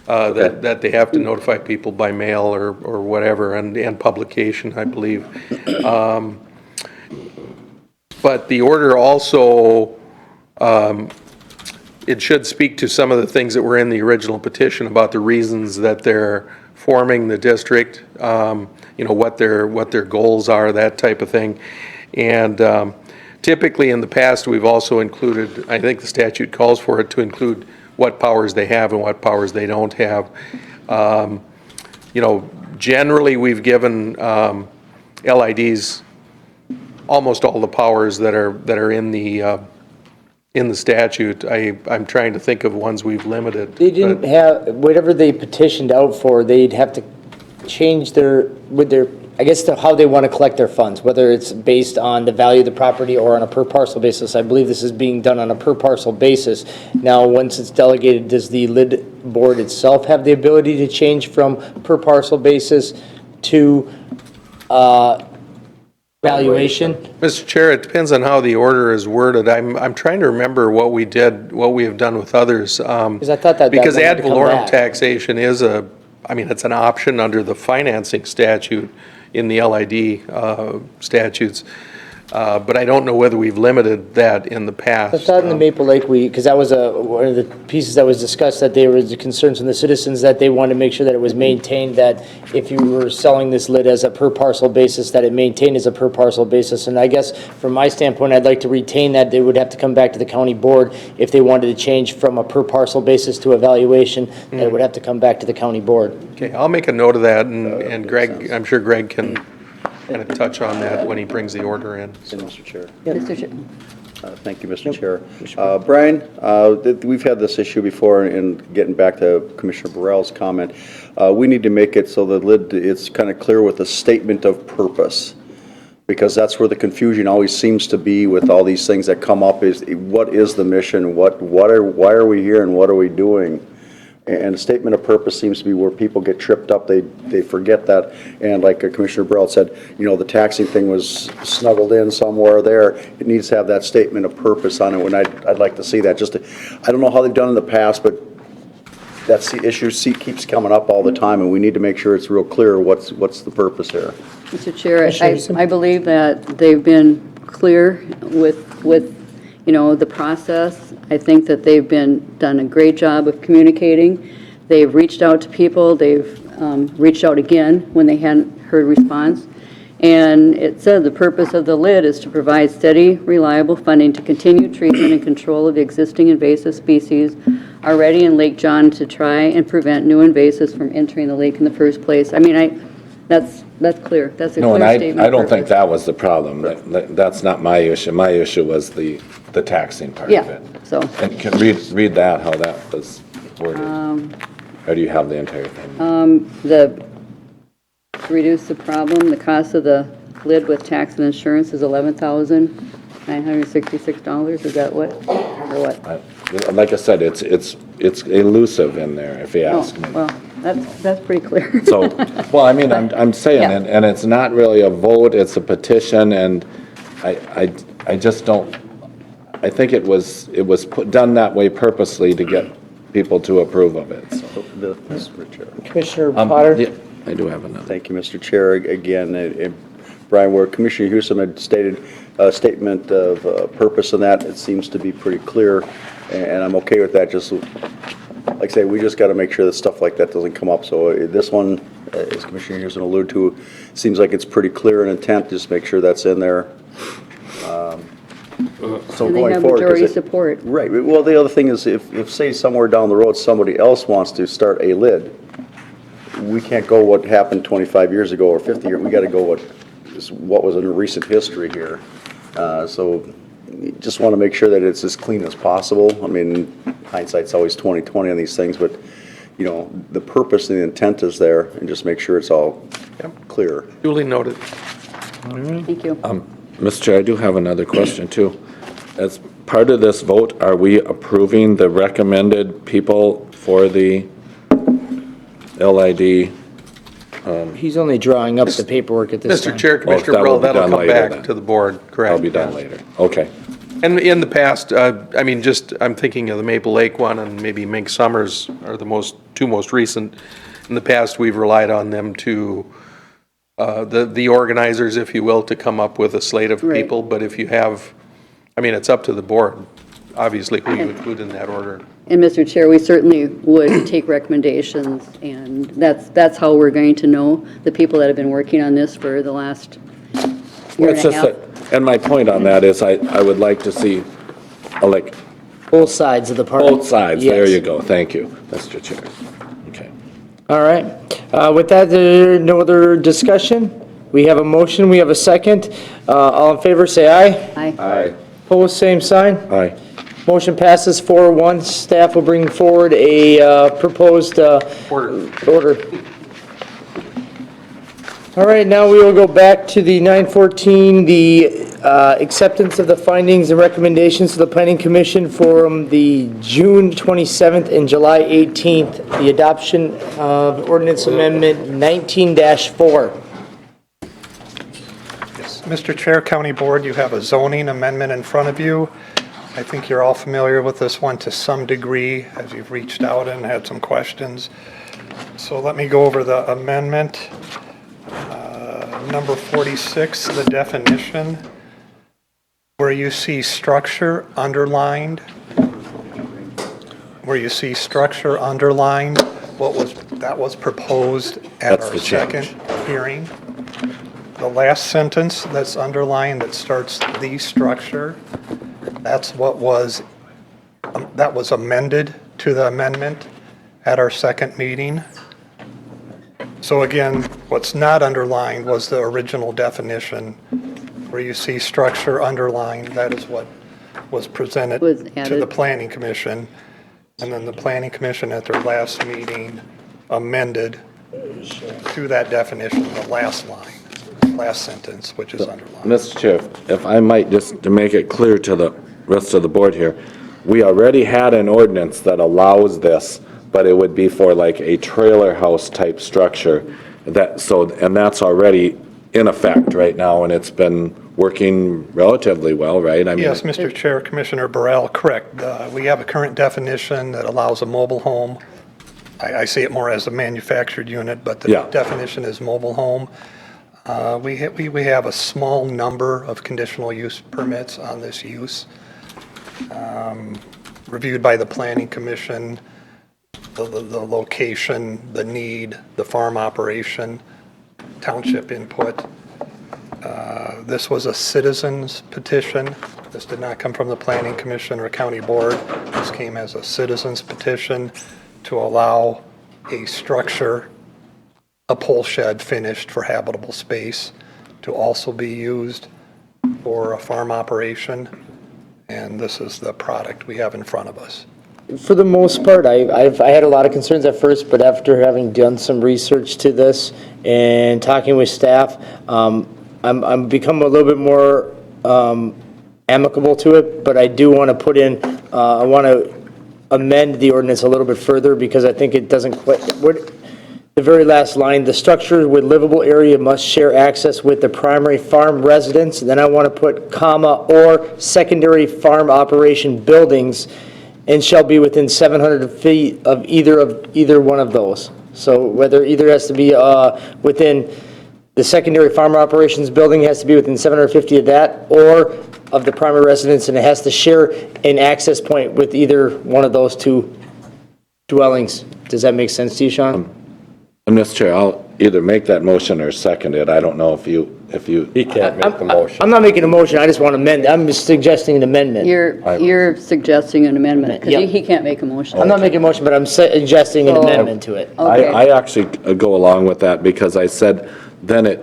that they have to notify people by mail or whatever, and publication, I believe. But the order also, it should speak to some of the things that were in the original petition about the reasons that they're forming the district, what their goals are, that type of thing. And typically in the past, we've also included, I think the statute calls for it to include what powers they have and what powers they don't have. Generally, we've given LIDs almost all the powers that are in the statute. I'm trying to think of ones we've limited.
They didn't have, whatever they petitioned out for, they'd have to change I guess how they want to collect their funds, whether it's based on the value of the property or on a per parcel basis. I believe this is being done on a per parcel basis. Now, once it's delegated, does the lid board itself have the ability to change from per parcel basis to valuation?
Mr. Chair, it depends on how the order is worded. I'm trying to remember what we have done with others.
Because I thought that
Because
one had
ad
to come
valorem
back.
taxation is it's an option under the financing statute in the LID statutes. But I don't know whether we've limited that in the past.
I thought in the Maple Lake, because that was one of the pieces that was discussed, that there was the concerns from the citizens that they wanted to make sure that it was maintained, that if you were selling this lid as a per parcel basis, that it maintained as a per parcel basis. And I guess from my standpoint, I'd like to retain that. They would have to come back to the county board if they wanted to change from a per parcel basis to a valuation, that it would have to come back to the county board.
Okay, I'll make a note of that, and Greg, I'm sure Greg can kind of touch on that when he brings the order in.
Mr. Chair.
Mr. Chair.
Thank you, Mr. Chair. Brian, we've had this issue before, and getting back to Commissioner Burrell's comment, we need to make it so the lid, it's kind of clear with a statement of purpose, because that's where the confusion always seems to be with all these things that come up, is what is the mission, why are we here, and what are we doing? And a statement of purpose seems to be where people get tripped up. They forget that. And like Commissioner Burrell said, the taxing thing was snuggled in somewhere there. It needs to have that statement of purpose on it. And I'd like to see that. I don't know how they've done in the past, but that's the issue. Keeps coming up all the time, and we need to make sure it's real clear what's the purpose here.
Mr. Chair, I believe that they've been clear with the process. I think that they've done a great job of communicating. They've reached out to people. They've reached out again when they hadn't heard response. And it said the purpose of the lid is to provide steady, reliable funding to continue treatment and control of existing invasive species already in Lake John to try and prevent new invasives from entering the lake in the first place. That's clear. That's a
No,
clear
and
statement.
I
of
don't think
purpose.
that was the problem. That's not my issue. My issue was the taxing part of
Yeah,
it.
so.
And can read that, how that was worded. Or do you have the entire thing?
To reduce the problem, the cost of the lid with tax and insurance is $11,966. Is that what, or what?
Like I said, it's elusive in there, if you ask me.
Well, that's pretty clear.
So, well, I'm saying,
Yeah.
and it's not really a vote, it's a petition, and I just don't, I think it was done that way purposely to get people to approve of it, so.
Mr. Chair.
Commissioner Potter?
Yeah, I do have another.
Thank you, Mr. Chair. Again, Brian, where Commissioner Hewsom had stated a statement of purpose in that, it seems to be pretty clear, and I'm okay with that. Just like I say, we just got to make sure that stuff like that doesn't come up. So this one, as Commissioner Hewson alluded to, seems like it's pretty clear in intent. Just make sure that's in there. So
And they
going
have
forward, 'cause
majority support.
Right. Well, the other thing is, if say somewhere down the road somebody else wants to start a lid, we can't go what happened 25 years ago or 50 years, we gotta go what was in recent history here. So just want to make sure that it's as clean as possible. I mean, hindsight's always 20/20 on these things, but, you know, the purpose and the intent is there, and just make sure it's all clear.
Duly noted.
Thank you.
Mr. Chair, I do have another question too. As part of this vote, are we approving the recommended people for the LID?
He's only drawing up the paperwork at this time.
Mr. Chair, Commissioner
that will
Burrell,
be
that'll
done
come
later
back
then.
to the board, correct?
I'll be done
yeah.
later. Okay.
And in the past, I mean, just, I'm thinking of the Maple Lake one and maybe Mink Summers are the two most recent. In the past, we've relied on them to, the organizers, if you will, to come up with a slate of
Right.
people. But if you have, I mean, it's up to the board, obviously, who you include in that order.
And Mr. Chair, we certainly would take recommendations, and that's how we're going to know the people that have been working on this for the last year
It's
and a
just
half.
and my point on that is I would like to see, like,
Both sides of the party.
both sides. There
Yes.
you go. Thank you, Mr. Chair. Okay.
All right. With that, no other discussion? We have a motion, we have a second. All in favor, say aye.
Aye.
Aye.
Opposed, same sign.
Aye.
Motion passes 4-1. Staff will bring forward a proposed order. All right, now we will go back to the 914, the acceptance of the findings and recommendations to the Planning Commission from the June 27th and July 18th, the adoption of ordinance amendment 19-4.
Mr. Chair, County Board, you have a zoning amendment in front of you. I think you're all familiar with this one to some degree as you've reached out and had some questions. So let me go over the amendment. Number 46, the definition, where you see structure underlined, that was proposed at
That's
our
the
second
change.
hearing. The last sentence that's underlined that starts the structure, that's what was, that was amended to the amendment at our second meeting. So again, what's not underlined was the original definition, where you see structure underlined, that is what was presented
Was
to
added.
the Planning Commission. And then the Planning Commission at their last meeting amended to that definition, the last line, last sentence, which is underlined.
Mr. Chair, if I might, just to make it clear to the rest of the board here, we already had an ordinance that allows this, but it would be for like a trailer house type structure. And that's already in effect right now, and it's been working relatively well, right? I mean,
Yes, Mr. Chair, Commissioner Burrell, correct. We have a current definition that allows a mobile home. I see it more as a manufactured unit, but the
Yeah.
definition is mobile home. We have a small number of conditional use permits on this use, reviewed by the Planning Commission, the location, the need, the farm operation, township input. This was a citizen's petition. This did not come from the Planning Commission or County Board. This came as a citizen's petition to allow a structure, a pole shed finished for habitable space, to also be used for a farm operation. And this is the product we have in front of us.
For the most part, I had a lot of concerns at first, but after having done some research to this and talking with staff, I'm become a little bit more amicable to it, but I do want to put in, I want to amend the ordinance a little bit further because I think it doesn't quite, the very last line, the structure with livable area must share access with the primary farm residence. Then I want to put comma or secondary farm operation buildings and shall be within 700 feet of either one of those. So whether either has to be within, the secondary farm operations building has to be within 750 of that, or of the primary residence, and it has to share an access point with either one of those two dwellings. Does that make sense to you, Sean?
Mr. Chair, I'll either make that motion or second it. I don't know if you if you,
He can't make the motion.
I'm not making a motion, I just want to amend, I'm just suggesting an amendment.
You're suggesting an amendment, because
Yep.
he can't make a motion.
I'm not making a motion, but I'm suggesting an
So-
amendment to it.
Okay.
I actually go along with that because I said, then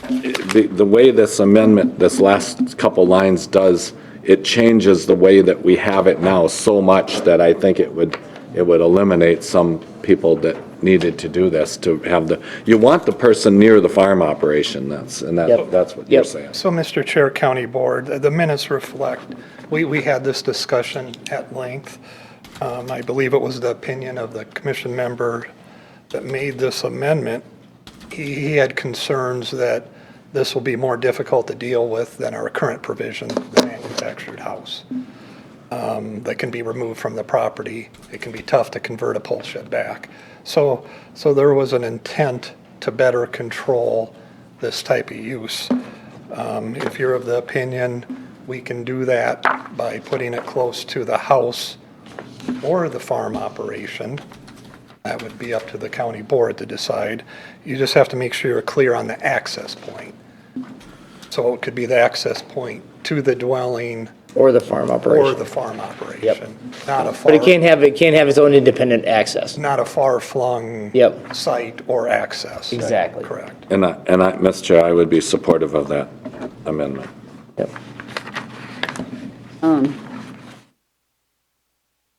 the way this amendment, this last couple lines does, it changes the way that we have it now so much that I think it would eliminate some people that needed to do this, to have you want the person near the farm operation, that's what you're
Yep.
saying.
So, Mr. Chair, County Board, the minutes reflect, we had this discussion at length. I believe it was the opinion of the commission member that made this amendment. He had concerns that this will be more difficult to deal with than our current provision, the manufactured house. That can be removed from the property. It can be tough to convert a pole shed back. So there was an intent to better control this type of use. If you're of the opinion we can do that by putting it close to the house or the farm operation, that would be up to the county board to decide. You just have to make sure you're clear on the access point. So it could be the access point to the dwelling
Or the farm
or
operation.
the farm operation. Not a
But it
far,
can't have its own independent access.
not a far-flung
Yep.
site or access.
Exactly.
Correct.
And Mr. Chair, I would be supportive of that amendment.
Yep.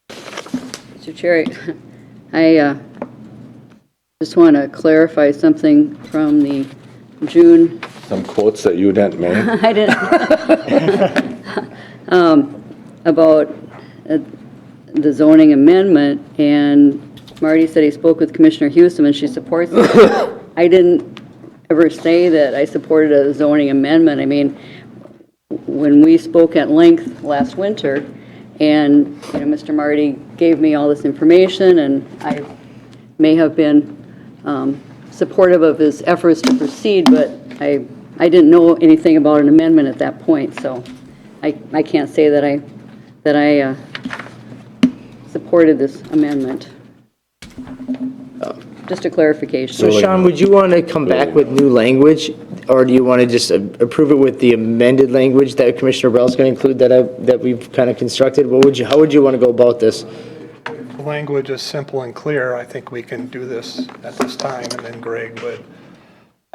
Mr. Chair, I just want to clarify something from the June,
Some quotes that you didn't make?
I didn't, about the zoning amendment, and Marty said he spoke with Commissioner Houston and she supports it. I didn't ever say that I supported a zoning amendment. I mean, when we spoke at length last winter, and, you know, Mr. Marty gave me all this information, and I may have been supportive of his efforts to proceed, but I didn't know anything about an amendment at that point, so I can't say that I supported this amendment. Just a clarification.
So Sean, would you want to come back with new language, or do you want to just approve it with the amended language that Commissioner Burrell's going to include that we've kind of constructed? How would you want to go about this?
The language is simple and clear. I think we can do this at this time, and then Greg would.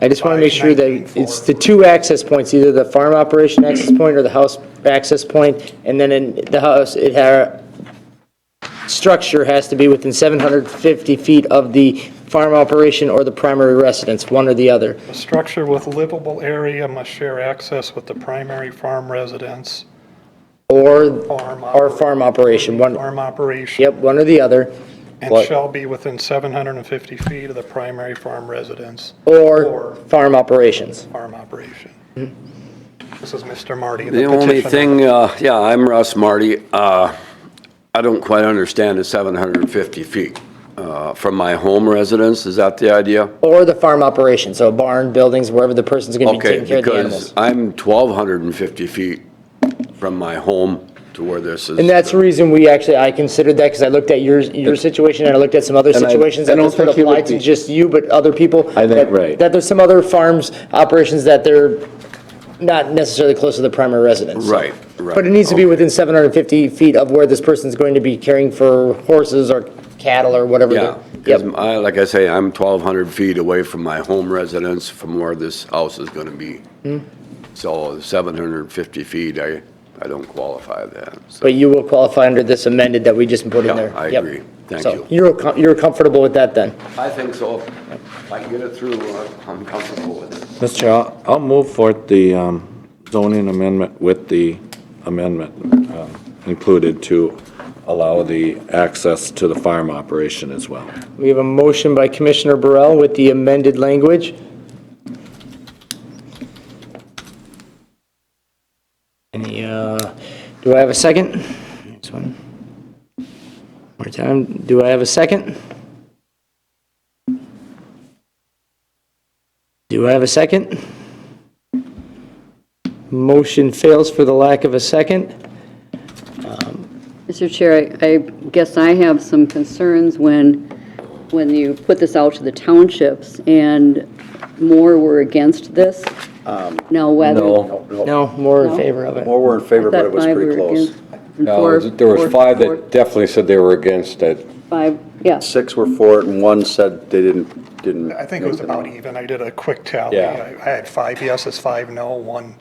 I just want to make sure that it's the two access points, either the farm operation access point or the house access point, and then in the house, structure has to be within 750 feet of the farm operation or the primary residence, one or the other.
A structure with livable area must share access with the primary farm residence.
Or
Farm
farm operation, one,
Farm operation.
yep, one or the other,
And shall be within 750 feet of the primary farm residence.
or farm operations.
Farm operation. This is Mr. Marty,
The only
petitioner.
thing, yeah, I'm Russ Marty. I don't quite understand the 750 feet from my home residence. Is that the idea?
Or the farm operation, so barn, buildings, wherever the person's going to be
Okay,
taking care of the
because
animals.
I'm 1,250 feet from my home to where this is.
And that's the reason I considered that, because I looked at your situation, and I looked at some other
And I
situations that
don't
this would
think he would
apply to
be-
just you, but other people.
I think, right.
That there's some other farms, operations that they're not necessarily close to the primary residence.
Right, right.
But it needs to be within 750 feet of where this person's going to be caring for horses or cattle or whatever.
Yeah,
Yep.
because like I say, I'm 1,200 feet away from my home residence from where this house is going to be. So 750 feet, I don't qualify that. So,
But you will qualify under this amended that we just put in
Yeah,
there.
I
Yep.
agree. Thank
So
you.
you're comfortable with that then?
I think so. If I can get it through, I'm comfortable with it.
Mr. Chair, I'll move forth the zoning amendment with the amendment included to allow the access to the farm operation as well.
We have a motion by Commissioner Burrell with the amended language. Do I have a second? Next one. More time. Do I have a second? Do I have a second? Motion fails for the lack of a second.
Mr. Chair, I guess I have some concerns when you put this out to the townships, and more were against this. No, whether.
No.
No, more in
No?
favor of it.
More were in favor, but it was
I thought
pretty
five were
close.
against, and
No,
four-
there was
four-
5
four-
that definitely said they were against it.
5, yeah.
6 were for it, and 1 said they didn't.
I think it was about even. I did a quick tally.
Yeah.
I had 5 yeses, 5 no, 1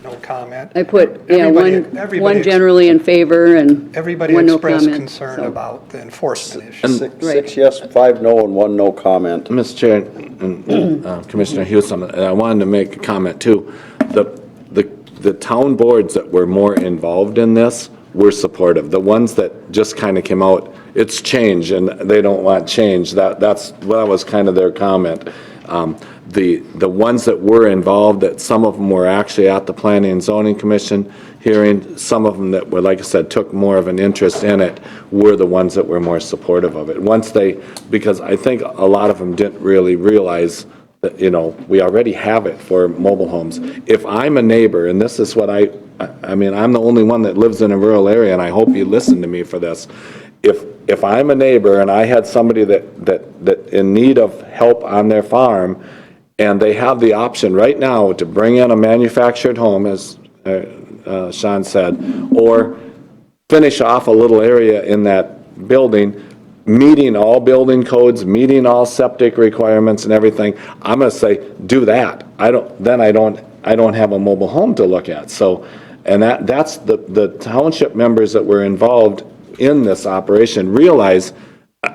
no comment.
I put,
Everybody-
one generally in favor and
Everybody
one no
expressed
comment.
concern
so-
about the enforcement issue.
Six yes, 5 no, and 1 no comment.
Mr. Chair, and Commissioner Hewson, and I wanted to make a comment too. The town boards that were more involved in this were supportive. The ones that just kind of came out, it's change and they don't want change. That was kind of their comment. The ones that were involved, that some of them were actually at the Planning and Zoning Commission hearing, some of them that were, like I said, took more of an interest in it, were the ones that were more supportive of it. Because I think a lot of them didn't really realize that, we already have it for mobile homes. If I'm a neighbor, and this is what I mean, I'm the only one that lives in a rural area, and I hope you listen to me for this. If I'm a neighbor and I had somebody that in need of help on their farm, and they have the option right now to bring in a manufactured home, as Sean said, or finish off a little area in that building, meeting all building codes, meeting all septic requirements and everything, I'm gonna say, do that. I don't have a mobile home to look at. So, and that's the township members that were involved in this operation realize,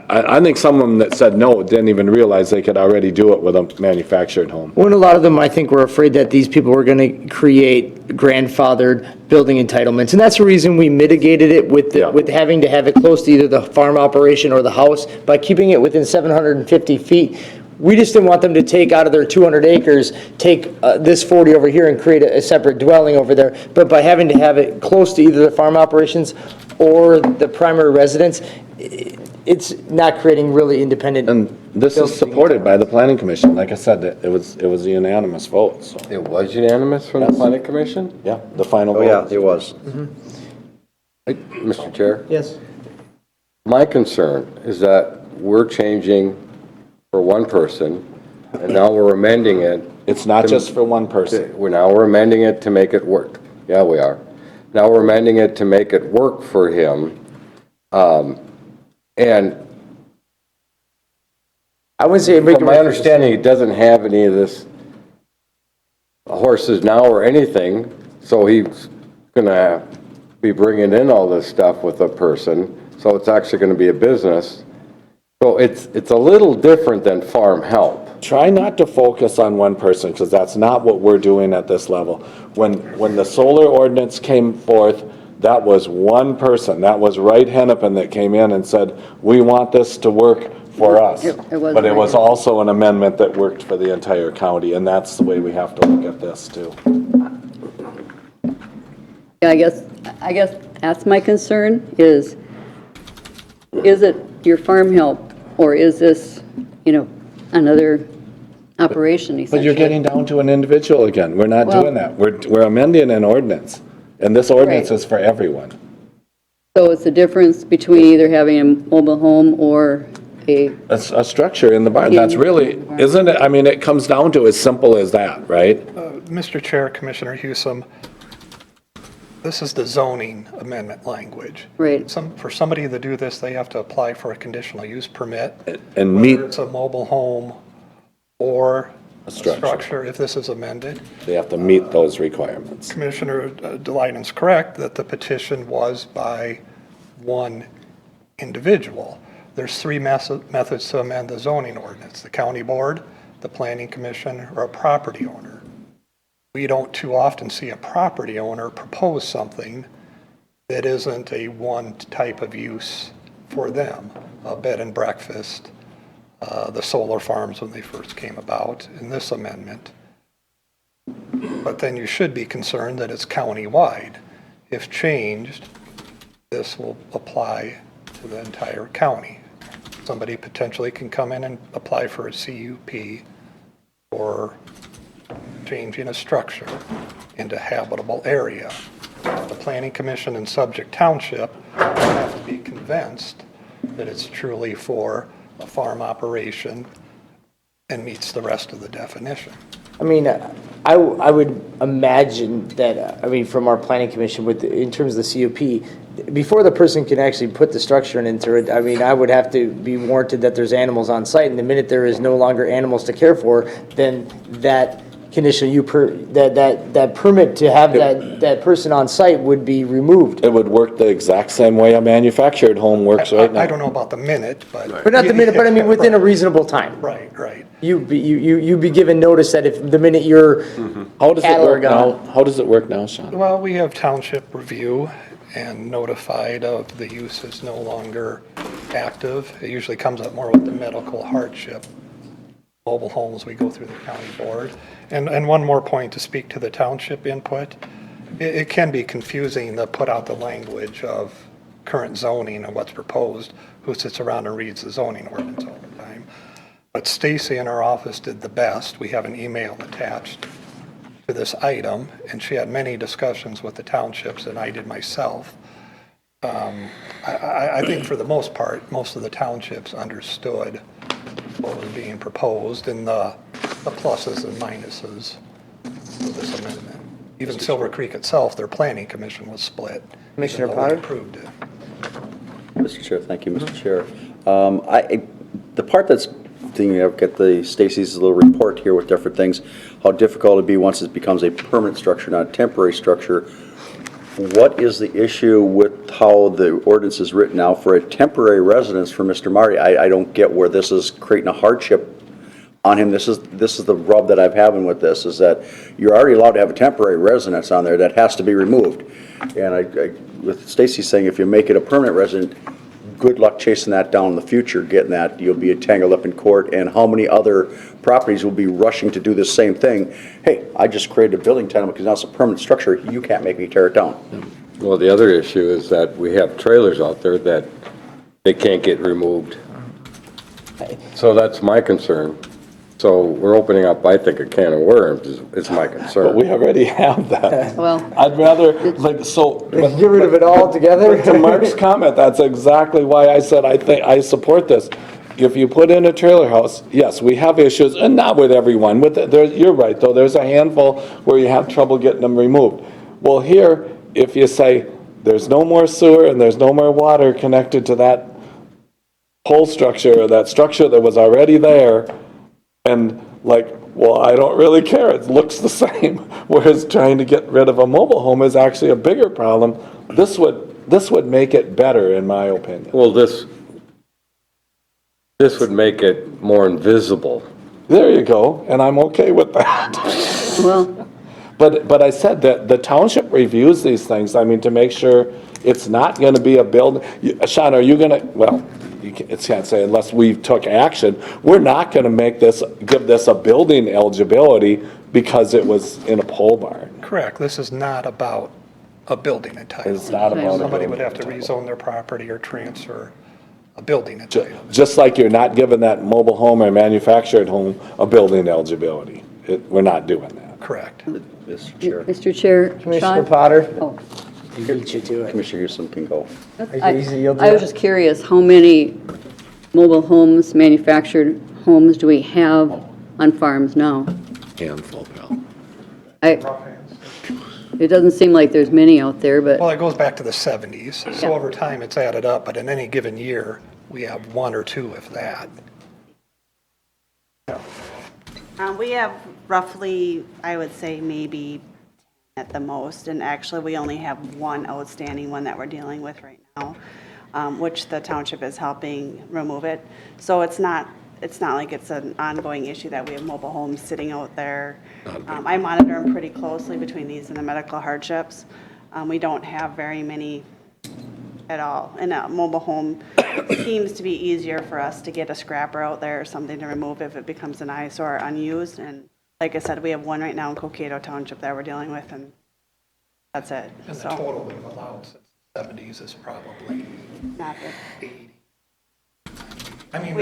I think some of them that said no didn't even realize they could already do it with a manufactured home.
When a lot of them, I think, were afraid that these people were going to create grandfathered building entitlements. And that's the reason we mitigated it with having to have it close to either the farm operation or the house by keeping it within 750 feet. We just didn't want them to take out of their 200 acres, take this 40 over here and create a separate dwelling over there. But by having to have it close to either the farm operations or the primary residence, it's not creating really independent.
And this is supported by the Planning Commission. Like I said, it was a unanimous vote, so.
It was unanimous from the planning commission?
Yeah, the final
Oh,
vote.
yeah, it was.
Mr. Chair?
Yes.
My concern is that we're changing for one person, and now we're amending it.
It's not just for one person.
We're amending it to make it work. Yeah, we are. Now we're amending it to make it work for him. And
I wouldn't say.
from my understanding, he doesn't have any of this horses now or anything, so he's gonna be bringing in all this stuff with a person, so it's actually gonna be a business. So it's a little different than farm help.
Try not to focus on one person, because that's not what we're doing at this level. When the solar ordinance came forth, that was one person. That was Wright Hennepin that came in and said, we want this to work for us.
It was
But it
Wright
was
Hennepin.
also an amendment that worked for the entire county, and that's the way we have to look at this too.
Yeah, I guess that's my concern is it your farm help or is this, another operation
But
essentially?
you're getting down to an individual again. We're not
Well-
doing that. We're amending an ordinance, and this ordinance
Right.
is for everyone.
So it's the difference between either having a mobile home or a,
A structure in the barn, that's really, isn't it, I mean, it comes down to as simple as that, right?
Mr. Chair, Commissioner Hewson, this is the zoning amendment language.
right,
For somebody to do this, they have to apply for a conditional use permit.
And meet,
Whether it's a mobile home or a
structure.
structure, if this is amended.
they have to meet those requirements.
Commissioner Delight's correct that the petition was by one individual. There's 3 methods to amend the zoning ordinance: the county board, the planning commission, or a property owner. We don't too often see a property owner propose something that isn't a one type of use for them, a bed and breakfast, the solar farms when they first came about in this amendment. But then you should be concerned that it's countywide. If changed, this will apply to the entire county. Somebody potentially can come in and apply for a CUP for changing a structure into habitable area. The Planning Commission and subject township have to be convinced that it's truly for a farm operation and meets the rest of the definition.
I mean, I would imagine that, I mean, from our planning commission with, in terms of the CUP, before the person can actually put the structure into it, I mean, I would have to be warranted that there's animals on site, and the minute there is no longer animals to care for, then that conditional that permit to have that person on site would be removed.
It would work the exact same way a manufactured home works right now.
I don't know about the minute, but.
But not the minute, but I mean, within a reasonable time.
Right, right.
You'd be given notice that if the minute your
How does it
cattle are
work now?
gone.
How does it work now, Sean?
Well, we have township review and notified of the use is no longer active. It usually comes up more with the medical hardship. Mobile homes, we go through the county board. And one more point to speak to the township input. It can be confusing to put out the language of current zoning and what's proposed, who sits around and reads the zoning ordinance all the time. But Stacy in our office did the best. We have an email attached to this item, and she had many discussions with the townships, and I did myself. I think for the most part, most of the townships understood what was being proposed and the pluses and minuses of this amendment. Even Silver Creek itself, their planning commission was split.
Commissioner
even though we
Potter?
approved it.
Mr. Chair, thank you, Mr. Chair. The part that's, I've got the Stacy's little report here with different things, how difficult it'd be once it becomes a permanent structure, not a temporary structure. What is the issue with how the ordinance is written now for a temporary residence for Mr. Marty? I don't get where this is creating a hardship on him. This is the rub that I'm having with this, is that you're already allowed to have a temporary residence on there that has to be removed. And with Stacy saying if you make it a permanent resident, good luck chasing that down in the future, getting that, you'll be tangled up in court, and how many other properties will be rushing to do the same thing? Hey, I just created a building tenement because now it's a permanent structure, you can't make me tear it down.
Well, the other issue is that we have trailers out there that they can't get removed. So that's my concern. So we're opening up, I think, a can of worms, is my concern.
But we already have that.
Well,
I'd rather, like, so.
Get rid of it altogether?
But to Mark's comment, that's exactly why I said I think I support this. If you put in a trailer house, yes, we have issues, and not with everyone. You're right, though. There's a handful where you have trouble getting them removed. Well, here, if you say there's no more sewer and there's no more water connected to that pole structure or that structure that was already there, and like, well, I don't really care. It looks the same. Whereas trying to get rid of a mobile home is actually a bigger problem. This would make it better, in my opinion.
Well, this would make it more invisible.
There you go, and I'm okay with that.
well,
But I said that the township reviews these things, I mean, to make sure it's not gonna be a building. Sean, are you gonna, well, you can't say unless we took action, we're not gonna give this a building eligibility because it was in a pole barn.
Correct. This is not about a building entitlement.
It's not about a
Somebody would
building
have to rezone their property or transfer a building entitlement.
Just like you're not giving that mobile home or manufactured home a building eligibility. We're not doing that.
Correct.
Mr. Chair,
Mr. Chair,
Commissioner
Sean?
Potter?
Oh,
You beat you to it.
Commissioner Houston can go.
I
You'll do
I was
it?
just curious, how many mobile homes, manufactured homes do we have on farms now?
Handful, pal.
It doesn't seem like there's many out there, but,
Well, it goes back to the 70s.
Yeah.
So over time, it's added up, but in any given year, we have one or two, if that.
We have roughly, I would say maybe 10 at the most, and actually we only have one outstanding one that we're dealing with right now, which the township is helping remove it. So it's not like it's an ongoing issue that we have mobile homes sitting out there. I monitor them pretty closely between these and the medical hardships. We don't have very many at all. And a mobile home seems to be easier for us to get a scrapper out there or something to remove if it becomes an eyesore or unused. And like I said, we have one right now in Cokato Township that we're dealing with, and that's it.
And the
So,
total we've allowed since the 70s is probably
not good.
80. I mean,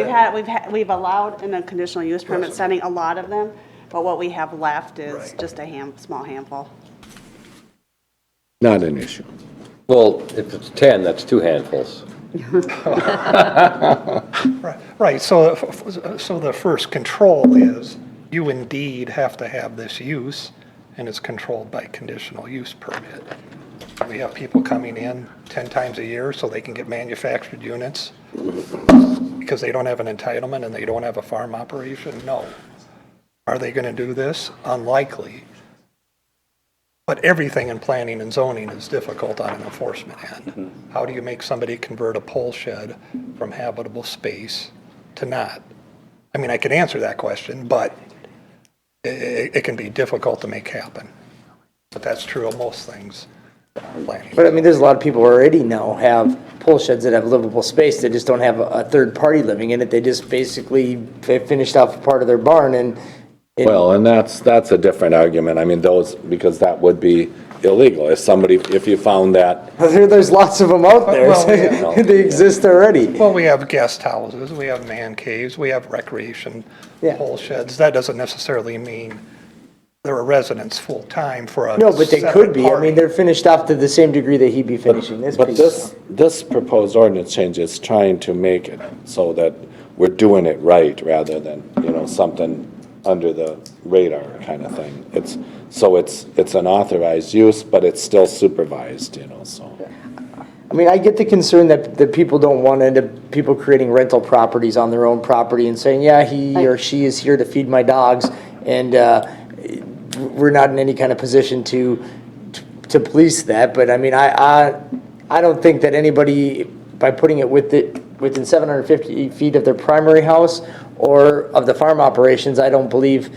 We've allowed in a conditional use permit setting a lot of them, but what we have left is
Right.
just a small handful.
Not an issue.
Well, if it's 10, that's 2 handfuls.
Right, so the first control is you indeed have to have this use, and it's controlled by conditional use permit. We have people coming in 10 times a year so they can get manufactured units because they don't have an entitlement and they don't have a farm operation? No. Are they going to do this? Unlikely. But everything in planning and zoning is difficult on an enforcement end. How do you make somebody convert a pole shed from habitable space to not? I mean, I could answer that question, but it can be difficult to make happen. But that's true of most things. Planning.
But I mean, there's a lot of people already now have pole sheds that have livable space. They just don't have a third party living in it. They just basically finished off part of their barn and.
Well, and that's a different argument. I mean, because that would be illegal. If you found that.
There's lots of them out there.
Well, yeah.
They exist already.
Well, we have guest houses, we have man caves, we have recreation pole sheds. That doesn't necessarily mean they're a residence full-time for a
No, but they could be. I
separate
mean, they're finished off to the same degree that he'd be finishing this
But
piece.
this proposed ordinance change is trying to make it so that we're doing it right rather than, something under the radar kind of thing. It's an authorized use, but it's still supervised, so.
I mean, I get the concern that people don't want to end up people creating rental properties on their own property and saying, yeah, he or she is here to feed my dogs, and we're not in any kind of position to police that. But I mean, I don't think that anybody, by putting it within 750 feet of their primary house or of the farm operations, I don't believe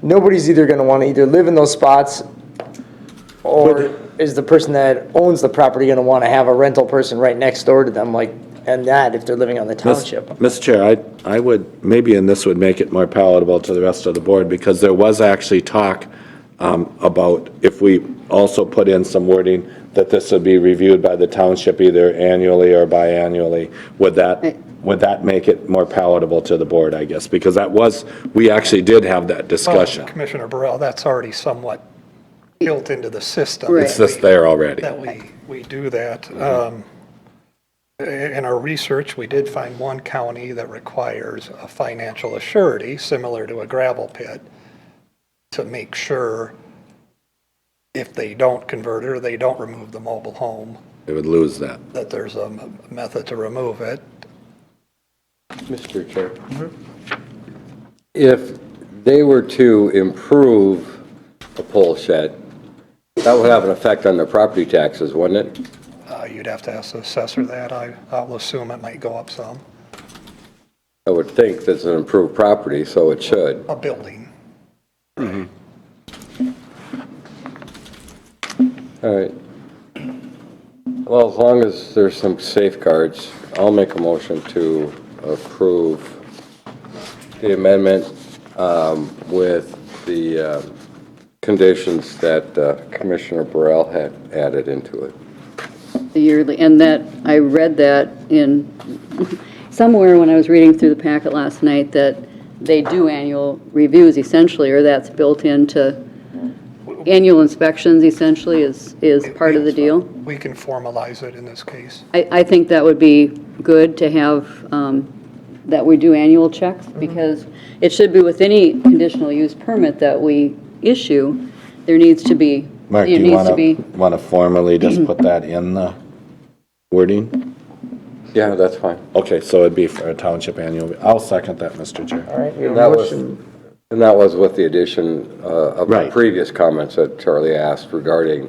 nobody's either going to want to either live in those spots, or is the person that owns the property going to want to have a rental person right next door to them, and that if they're living on the township.
Mr. Chair, I would, maybe, and this would make it more palatable to the rest of the board, because there was actually talk about if we also put in some wording that this would be reviewed by the township either annually or biannually. Would that make it more palatable to the board, I guess? Because we actually did have that discussion.
Well, Commissioner Burrell, that's already somewhat built into the system.
Right.
It's just there already.
That we do that. In our research, we did find one county that requires a financial assurity, similar to a gravel pit, to make sure if they don't convert it or they don't remove the mobile home,
They would lose that.
that there's a method to remove it.
Mr. Chair. If they were to improve a pole shed, that would have an effect on their property taxes, wouldn't it?
You'd have to ask the assessor that. I'll assume it might go up some.
I would think that's an improved property, so it should.
A building.
All right. Well, as long as there's some safeguards, I'll make a motion to approve the amendment with the conditions that Commissioner Burrell had added into it.
The yearly, and that, I read that in, somewhere when I was reading through the packet last night, that they do annual reviews essentially, or that's built into annual inspections essentially is part of the deal.
We can formalize it in this case.
I think that would be good to have, that we do annual checks, because it should be with any conditional use permit that we issue, there needs to be,
Mark, do you want to formally just put that in the wording?
Yeah, that's fine.
Okay, so it'd be for a township annual. I'll second that, Mr. Chair.
All right, we have
That
a
was-
motion.
And that was with the addition of the
Right.
previous comments that Charlie asked regarding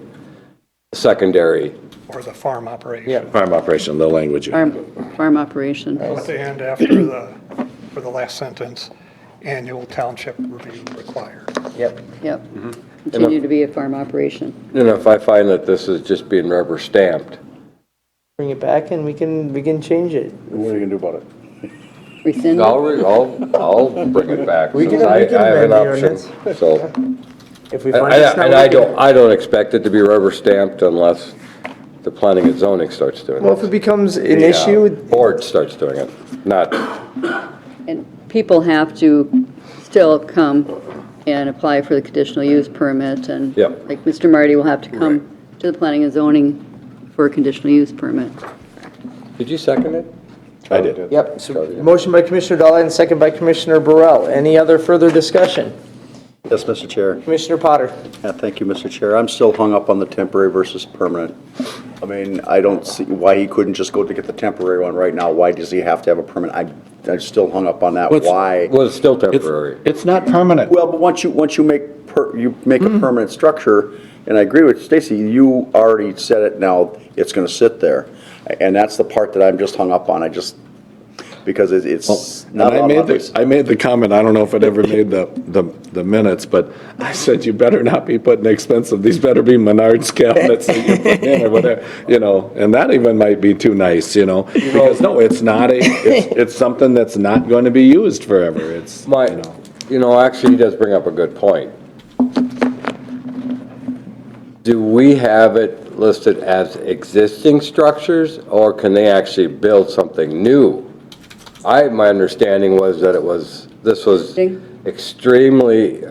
secondary.
Or the farm operation.
Farm operation, the language.
farm operation.
At the end, for the last sentence, annual township review required.
Yep.
Yep. Continue to be a farm operation.
And if I find that this is just being rubber stamped,
Bring it back and we can change it.
What are you going to do about it?
Rescind it?
I'll bring it back.
We can-
since I
we can
have an
amend the
option. So,
If we find it's not
and I
working-
don't expect it to be rubber stamped unless the planning and zoning starts doing
Well, if
it.
it becomes an
The,
issue,
Board starts doing it, not,
And people have to still come and apply for the conditional use permit, and
Yep.
like Mr. Marty will have to come to the planning and zoning for a conditional use permit.
did you second it?
I did.
Yep, so motion by Commissioner Dahl and second by Commissioner Burrell. Any other further discussion?
Yes, Mr. Chair.
Commissioner Potter?
Yeah, thank you, Mr. Chair. I'm still hung up on the temporary versus permanent. I mean, I don't see why he couldn't just go to get the temporary one right now. Why does he have to have a permanent? I'm still hung up on that. Why?
Well, it's still temporary.
It's not permanent.
Well, but once you make a permanent structure, and I agree with Stacy, you already said it now, it's gonna sit there. And that's the part that I'm just hung up on. Because it's
And
not.
I made the comment, I don't know if it ever made the minutes, but I said, you better not be putting expensive, these better be Menards cabinets that you're putting in or whatever, and that even might be too nice, because no, it's not it's something that's not going to be used forever, it's,
Actually, he does bring up a good point. Do we have it listed as existing structures, or can they actually build something new? My understanding was that this was extremely, it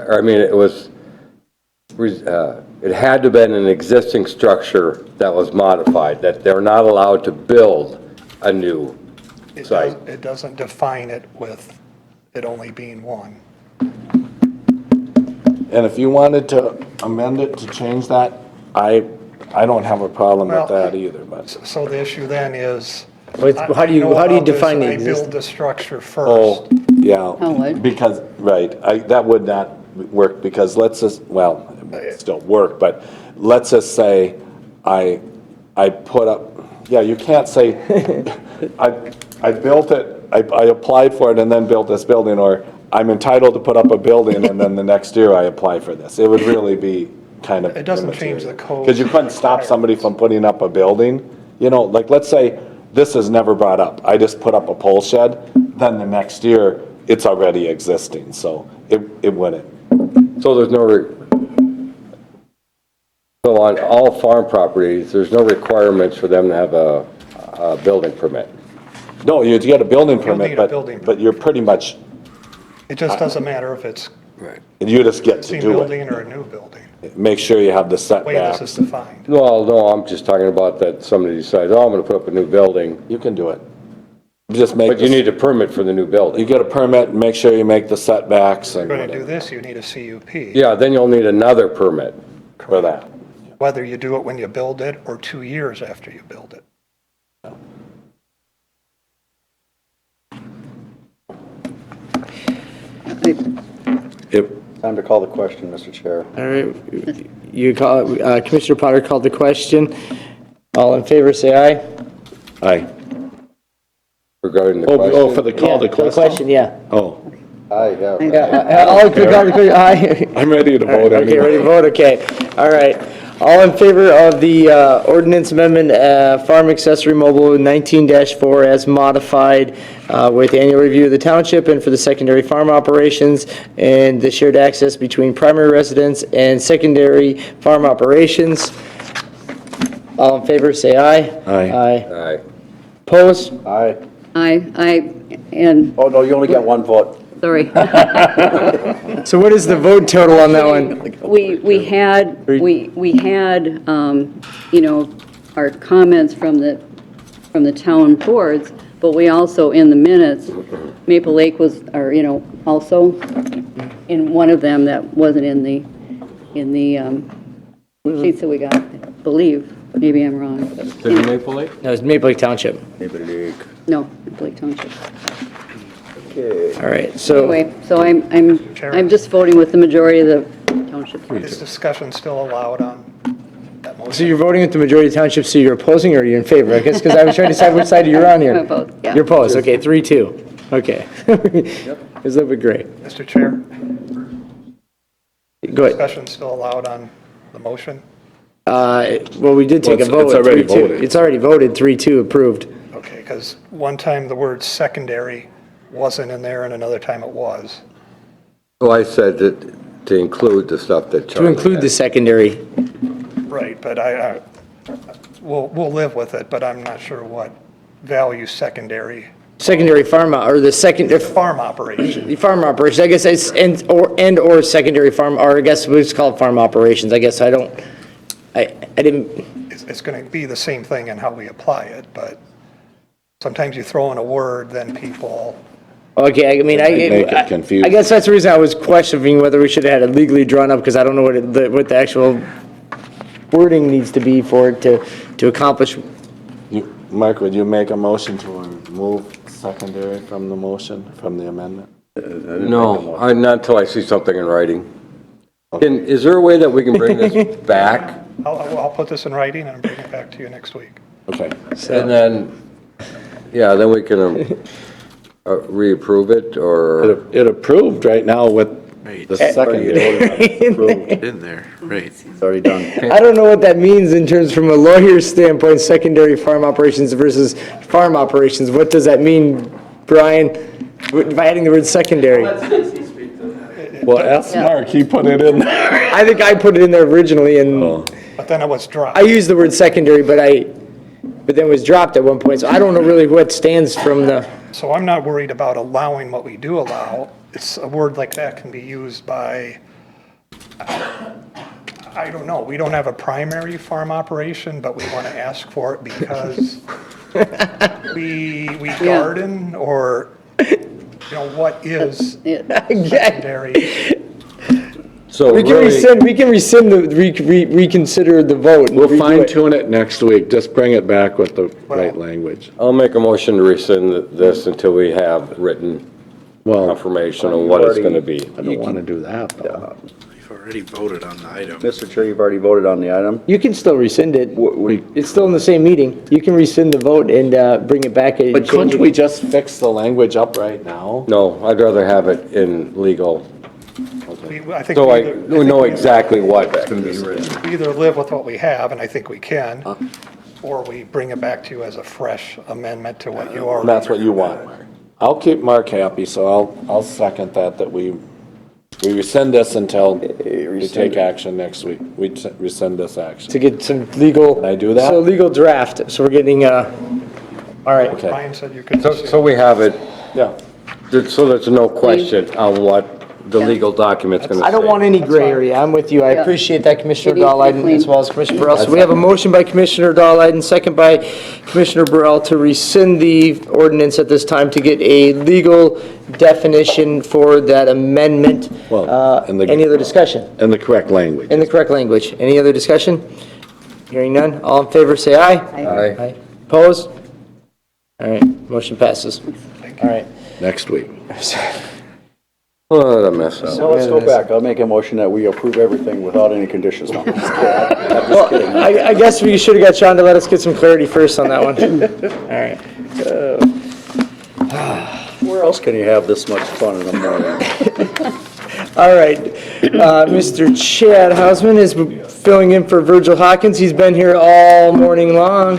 had to have been an existing structure that was modified, that they're not allowed to build a new site.
It doesn't define it with it only being one.
and if you wanted to amend it to change that, I don't have a problem with that either, but.
So the issue then is.
How do you define the
I
existing?
build the structure
Oh,
first.
yeah.
Oh, what?
Because, right, that would not work, because let's just, well, it still work, but let's just say I put up, yeah, you can't say, I built it, I applied for it and then built this building, or I'm entitled to put up a building and then the next year I apply for this. It would really be kind of.
It doesn't change the code.
Because you couldn't stop somebody from putting up a building, like, let's say, this is never brought up. I just put up a pole shed, then the next year, it's already existing, so it wouldn't.
So there's so on all farm properties, there's no requirements for them to have a building permit.
No, you get a building
You'll
permit,
need a building
but you're pretty much,
It just doesn't matter if it's
you just get to
existing
do
building
it.
or a new building.
Make sure you have the
The way this is
setbacks.
defined.
Well, no, I'm just talking about that somebody decides, I'm gonna put up a new building,
You can do it. Just make,
but you need a permit for the new
you
building.
get a permit, make sure you make the setbacks
If
and
you're going to do
whatever
this, you need a CUP.
Yeah, then you'll need another permit.
for that.
Whether you do it when you build it or 2 years after you build it.
Time to call the question, Mr. Chair.
All right, you call, Commissioner Potter called the question. All in favor, say aye.
Aye.
Regarding the question.
Oh, for the call to
Yeah, the
question?
yeah.
Oh,
Aye, yeah.
Yeah, all in favor, aye.
I'm ready to vote
Okay, ready to
anyway.
vote, okay. All right. All in favor of the ordinance amendment, farm accessory mobile 19-4 as modified with annual review of the township and for the secondary farm operations and the shared access between primary residence and secondary farm operations. All in favor, say aye.
Aye.
Aye.
Aye.
Opposed?
Aye.
And,
Oh, no, you only got one vote.
sorry.
So what is the vote total on that one?
We had, our comments from the town boards, but we also, in the minutes, Maple Lake was, also in one of them that wasn't in the sheets that we got, I believe. Maybe I'm wrong. but-
Is it Maple Lake?
No, it's Maple Lake Township.
Maple Lake.
No, Maple Lake Township.
Okay.
All right, so.
Anyway, so I'm just voting with the majority of the township.
Is discussion still allowed on that
So
motion?
you're voting with the majority of township, so you're opposing or you're in favor? I guess, because I was trying to decide which side you're on here.
Both, yeah.
You're opposed, okay, 3-2. Okay. This will be great.
Mr. Chair,
Go ahead.
discussion still allowed on the motion?
Well, we did take a
Well,
vote
it's
at
already
3-2.
voted.
It's already voted, 3-2 approved.
Okay, because one time the word secondary wasn't in there and another time it was.
Well, I said that to include the stuff that
To
Charlie
include the
had.
secondary.
Right, but we'll live with it, but I'm not sure what value secondary,
Secondary farm, or the second,
farm operation.
the farm operations, I guess it's, and/or secondary farm, or I guess we just call it farm operations. I guess I didn't,
It's going to be the same thing in how we apply it, but sometimes you throw in a word, then people,
Okay, I mean,
Make it confusing.
I guess that's the reason I was questioning whether we should have had it legally drawn up, because I don't know what the actual wording needs to be for it to accomplish.
Mark, would you make a motion to remove secondary from the motion, from the amendment?
No, not until I see something in writing. Is there a way that we can bring this back?
I'll put this in writing and bring it back to you next week.
Okay.
And then, yeah, then we can reapprove it, or?
It approved right now with the secondary.
In there, right.
It's already done.
I don't know what that means in terms from a lawyer's standpoint, secondary farm operations versus farm operations. What does that mean, Brian, by adding the word secondary?
Well, ask Mark, he put it in there.
I think I put it in there originally, and
But then it was dropped.
I used the word secondary, but then it was dropped at one point, so I don't know really what stands from the,
So I'm not worried about allowing what we do allow. It's a word like that can be used by, I don't know, we don't have a primary farm operation, but we want to ask for it because we garden, or, you know, what is secondary?
So
we can rescind reconsider the vote. and
We'll
redo
fine
it.
tune it next week. Just bring it back with the right language.
I'll make a motion to rescind this until we have written confirmation on what it's gonna be.
I don't want to do that, though.
You've already voted on the item.
Mr. Chair, you've already voted on the item.
You can still rescind it. It's still in the same meeting. You can rescind the vote and bring it back. And
But
change
couldn't
it.
we just fix the language up right now?
No, I'd rather have it in legal,
I think
so
we
I
either-
know exactly what's gonna be written.
we either live with what we have, and I think we can, or we bring it back to you as a fresh amendment to what you already.
That's what you want, Mark. I'll keep Mark happy, so I'll second that we rescind this until we take action next week. We rescind this action.
To get some legal.
Can I do that?
So legal draft, so we're getting, all right.
Okay.
Brian said you could.
So we have it,
Yeah.
so there's no question on what the legal document's gonna say.
I don't want any gray area. I'm with you. I
Yeah.
appreciate that, Commissioner
It needs to be
Dahlheiden,
clean.
as well as Commissioner Burrell. So we have a motion by Commissioner Dahlheiden, second by Commissioner Burrell to rescind the ordinance at this time to get a legal definition for that amendment.
Well, and the-
Any other discussion?
In the correct language.
In the correct language. Any other discussion? Hearing none. All in favor, say aye.
Aye.
Opposed? All right, motion passes. All right.
Next week.
What a mess up.
So let's go back. I'll make a motion that we approve everything without any conditions. No, I'm just kidding.
Well, I guess we should have got Sean to let us get some clarity first on that one. All right.
Where else can you have this much fun in the morning?
All right. Mr. Chad Hausman is filling in for Virgil Hawkins. He's been here all morning long.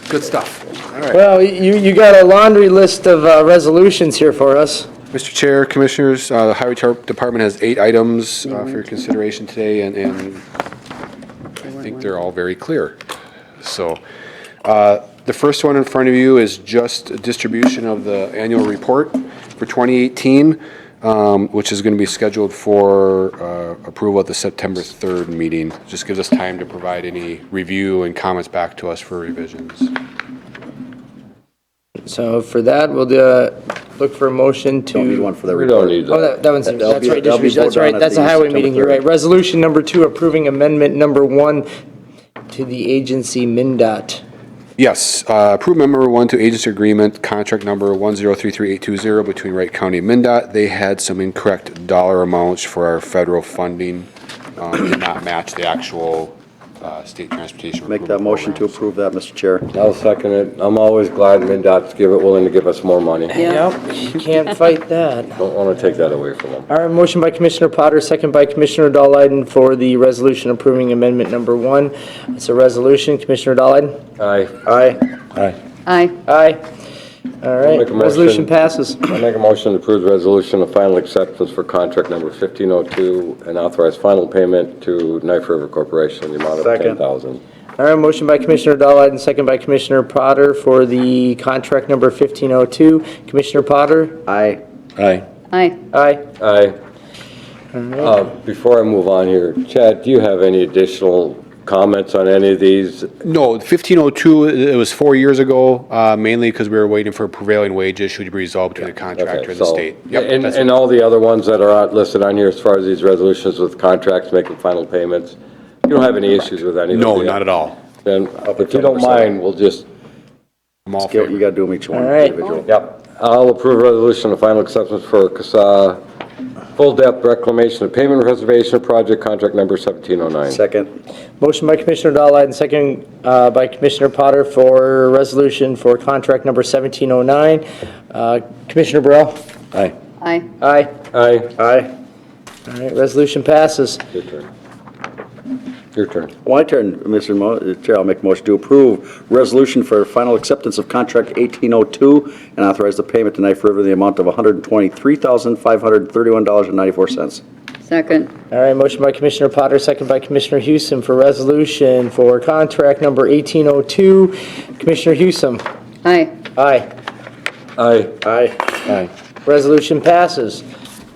Good stuff. All right.
Well, you got a laundry list of resolutions here for us.
Mr. Chair, Commissioners, the Highway Department has 8 items for your consideration today, and I think they're all very clear. So, the first one in front of you is just a distribution of the annual report for 2018, which is going to be scheduled for approval at the September 3rd meeting. Just gives us time to provide any review and comments back to us for revisions.
So for that, we'll look for a motion to.
Don't need one for the
We don't
report.
need
Oh,
that.
that one's,
That'll
that's
be-
right,
that'll be
distribution, that's
voted on
right,
at
that's a
the
highway
September
meeting, you're
3rd.
right. Resolution number 2, approving amendment number 1 to the agency MnDOT.
Yes, approve member 1 to agency agreement, contract number 1033820 between Wright County and MnDOT. They had some incorrect dollar amounts for our federal funding, did not match the actual state transportation.
Make that motion to approve that, Mr. Chair.
I'll second it. I'm always glad MnDOT's willing to give us more money.
Yeah.
Yep, you can't fight that.
Don't want to take that away from them.
All right, motion by Commissioner Potter, second by Commissioner Dahlheiden for the resolution approving amendment number 1. It's a resolution, Commissioner Dahlheiden?
Aye.
Aye.
Aye.
Aye. All
I'll
right,
make a
resolution
motion.
passes.
I make a motion to approve the resolution of final acceptance for contract number 1502 and authorize final payment to Knife River Corporation in the amount of
Second.
$10,000.
All right, motion by Commissioner Dahlheiden, second by Commissioner Potter for the contract number 1502. Commissioner Potter?
Aye.
Aye.
Aye.
Aye.
Aye. Before I move on here, Chad, do you have any additional comments on any of these?
No, 1502, it was 4 years ago, mainly because we were waiting for a prevailing wage issue to be resolved between the contractor
Okay,
and the
so-
state. Yep, that's-
And all the other ones that are listed on here as far as these resolutions with contracts making final payments, you don't have any issues with any of them?
No,
do you?
not at all.
Then, if you don't mind, we'll just,
I'm all
Gail,
favor.
you gotta do them each one
All right.
individual.
yep. I'll approve resolution of final acceptance for CASA full depth reclamation of pavement reservation project contract number 1709.
Second.
Motion by Commissioner Dahlheim and second by Commissioner Potter for resolution for contract number 1709. Commissioner Burrell?
Aye.
Aye.
Aye.
Aye.
Aye.
All right, resolution passes.
Your turn. Your turn.
My turn, Mr. Chair, I'll make a motion to approve resolution for final acceptance of contract 1802 and authorize the payment to Knife River in the amount of $123,531.94.
Second.
All right, motion by Commissioner Potter, second by Commissioner Hewson for resolution for contract number 1802. Commissioner Hewson?
Aye.
Aye.
Aye.
Aye.
Aye.
Resolution passes.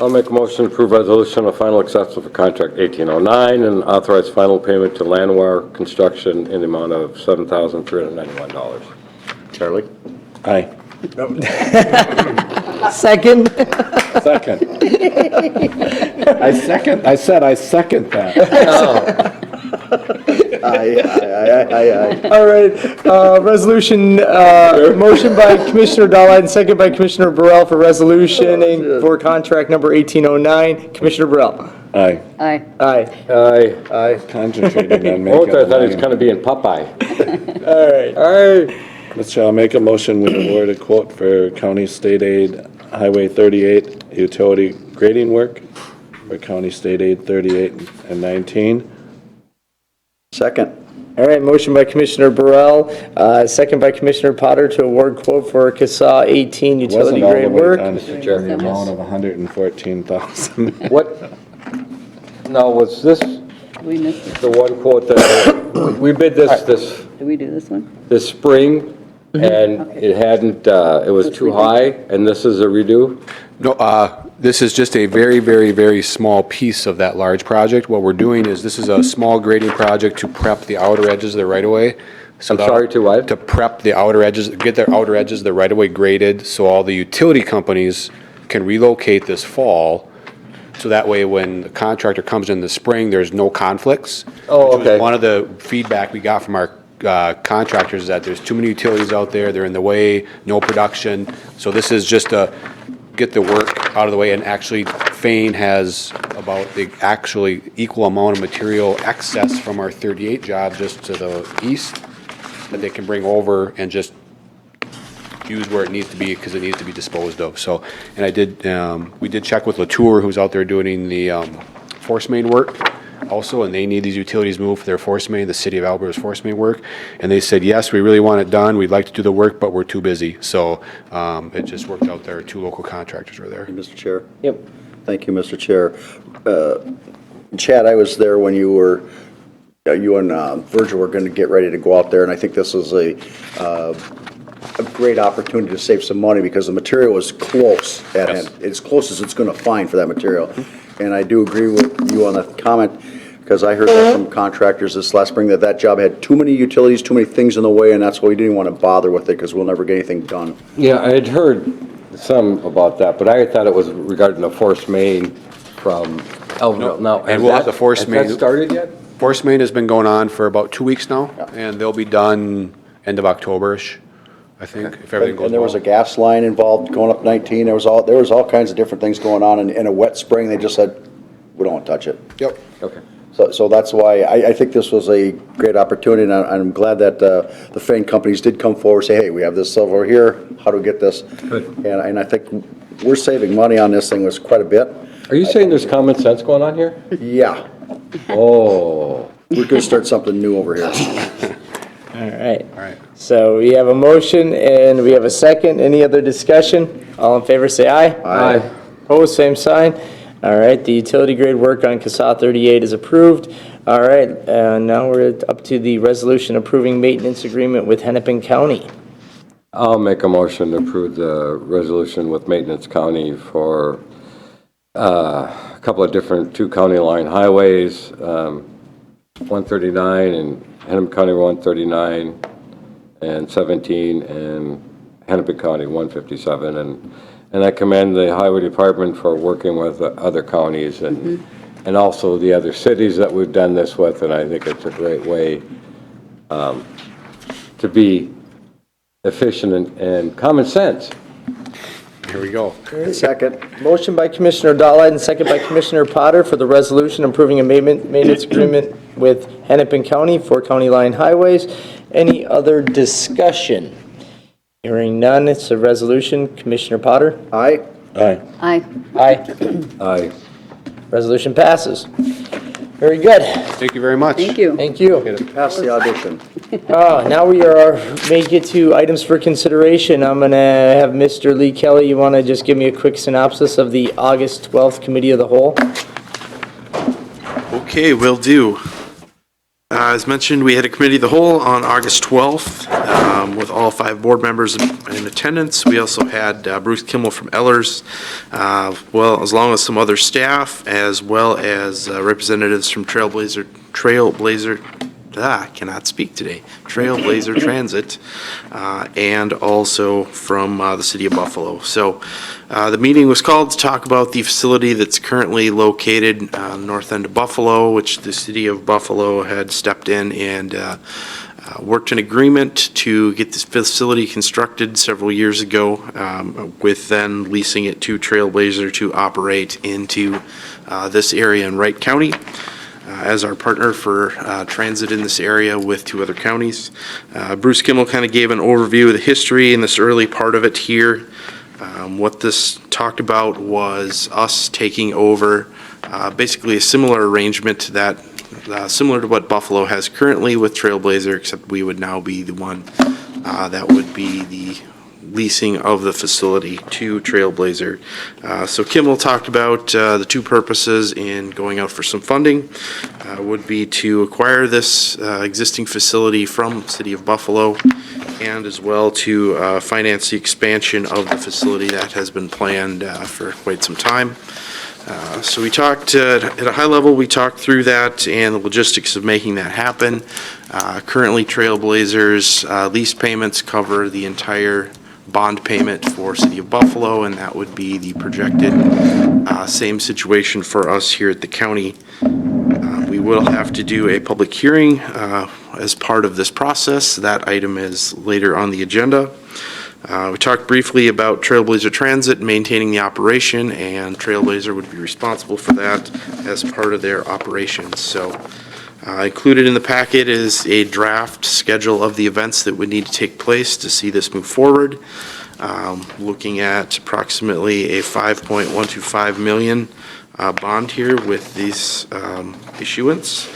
I'll make a motion to approve resolution of final acceptance for contract 1809 and authorize final payment to Landwehr Construction in the amount of $7,391.
Charlie?
Aye.
Second?
Second. I said I second that.
Aye, aye, aye, aye.
All right, resolution, motion by Commissioner Dahlheim and second by Commissioner Burrell for resolution for contract number 1809. Commissioner Burrell?
Aye.
Aye.
Aye.
Aye.
Aye.
Concentrating on
Oh,
making.
I thought he was kind of being Popeye.
All right. All right.
Mr. Chair, I'll make a motion, we award a quote for County State Aid Highway 38 utility grading work for County State Aid 38 and 19.
Second.
All right, motion by Commissioner Burrell, second by Commissioner Potter to award quote for CASA 18 utility
Wasn't all the
grade
way
work.
done.
Chair.
The amount of $114,000.
What, now, was this
We missed it.
the one quote that, we bid this
Did we do this one?
this spring, and it hadn't, it was too high, and this is a redo?
No, this is just a very, very, very small piece of that large project. What we're doing is, this is a small grading project to prep the outer edges of the right-of-way.
I'm sorry, to what?
To prep the outer edges, get their outer edges of the right-of-way graded, so all the utility companies can relocate this fall, so that way when the contractor comes in the spring, there's no conflicts.
Oh,
Which was
okay.
one of the feedback we got from our contractors is that there's too many utilities out there, they're in the way, no production. So this is just to get the work out of the way, and actually Fane has about the actually equal amount of material excess from our 38 job just to the east that they can bring over and just use where it needs to be because it needs to be disposed of. So, and I did, we did check with Latour, who's out there doing the force main work also, and they need these utilities moved for their force main, the city of Alberta's force main work. And they said, yes, we really want it done. We'd like to do the work, but we're too busy. So it just worked out there. Two local contractors were there.
Mr. Chair?
Yep.
Thank you, Mr. Chair. Chad, I was there when you and Virgil were going to get ready to go out there, and I think this is a great opportunity to save some money because the material is close at hand. As close as it's going to find for that material. And I do agree with you on that comment, because I heard that from contractors this last spring, that job had too many utilities, too many things in the way, and that's why we didn't want to bother with it, because we'll never get anything done.
Yeah, I had heard some about that, but I thought it was regarding the force main from Elverdale. Now,
And we'll have the force main.
Has that started yet?
Force main has been going on for about 2 weeks now, and they'll be done end of October-ish, I think, if everything goes
And there was a
well.
gas line involved going up 19, there was all kinds of different things going on, and in a wet spring, they just said, we don't want to touch it.
Yep.
Okay.
So that's why I think this was a great opportunity, and I'm glad that the Fane companies did come forward, say, hey, we have this over here, how do we get this?
Good.
And I think we're saving money on this thing was quite a bit.
Are you saying there's common sense going on here?
Yeah,
Oh.
we're going to start something new over here.
All right.
All right.
So we have a motion and we have a second. Any other discussion? All in favor, say aye.
Aye.
Opposed, same sign. All right, the utility grade work on CASA 38 is approved. All right, now we're up to the resolution approving maintenance agreement with Hennepin County.
I'll make a motion to approve the resolution with Maintenance County for a couple of different two county line highways. 139, and Hennepin County 139, and 17, and Hennepin County 157. And I commend the Highway Department for working with other counties and also the other cities that we've done this with, and I think it's a great way to be efficient and common sense.
Here we go.
Second.
Motion by Commissioner Dahlhead and second by Commissioner Potter for the resolution approving a maintenance agreement with Hennepin County for county line highways. Any other discussion? Hearing none, it's a resolution. Commissioner Potter?
Aye.
Aye.
Aye.
Aye.
Aye.
Resolution passes. Very good.
Thank you very much.
Thank you.
Thank you.
Pass the audition.
Now we make it to items for consideration. I'm going to have Mr. Lee Kelly, you want to just give me a quick synopsis of the August 12th Committee of the Whole?
Okay, will do. As mentioned, we had a committee of the whole on August 12th with all 5 board members in attendance. We also had Bruce Kimmel from Ellers, well, as long as some other staff, as well as representatives from Trailblazer Transit, and also from the city of Buffalo. So the meeting was called to talk about the facility that's currently located north end of Buffalo, which the city of Buffalo had stepped in and worked an agreement to get this facility constructed several years ago, with then leasing it to Trailblazer to operate into this area in Wright County. As our partner for transit in this area with 2 other counties. Bruce Kimmel kind of gave an overview of the history in this early part of it here. What this talked about was us taking over basically a similar arrangement that similar to what Buffalo has currently with Trailblazer, except we would now be the one that would be the leasing of the facility to Trailblazer. So Kimmel talked about the 2 purposes in going out for some funding would be to acquire this existing facility from City of Buffalo, and as well to finance the expansion of the facility that has been planned for quite some time. So we talked at a high level, we talked through that and the logistics of making that happen. Currently Trailblazer's lease payments cover the entire bond payment for City of Buffalo, and that would be the projected same situation for us here at the county. We will have to do a public hearing as part of this process. That item is later on the agenda. We talked briefly about Trailblazer Transit maintaining the operation, and Trailblazer would be responsible for that as part of their operations. So included in the packet is a draft schedule of the events that would need to take place to see this move forward. Looking at approximately a $5.125 million bond here with this issuance.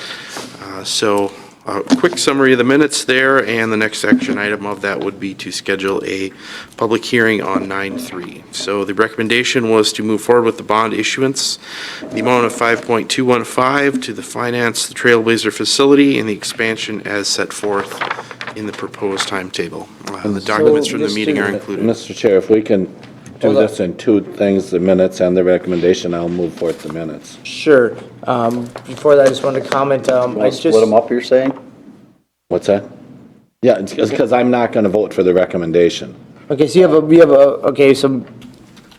So a quick summary of the minutes there, and the next action item of that would be to schedule a public hearing on 9/3. So the recommendation was to move forward with the bond issuance, the amount of $5.215 to finance the Trailblazer facility and the expansion as set forth in the proposed timetable. The documents from the meeting are included.
Mr. Chair, if we can do this in 2 things, the minutes and the recommendation, I'll move forth the minutes.
Sure. Before that, I just wanted to comment, I
Split them up, you're saying?
What's that? Yeah, it's because I'm not going to vote for the recommendation.
Okay, so okay, so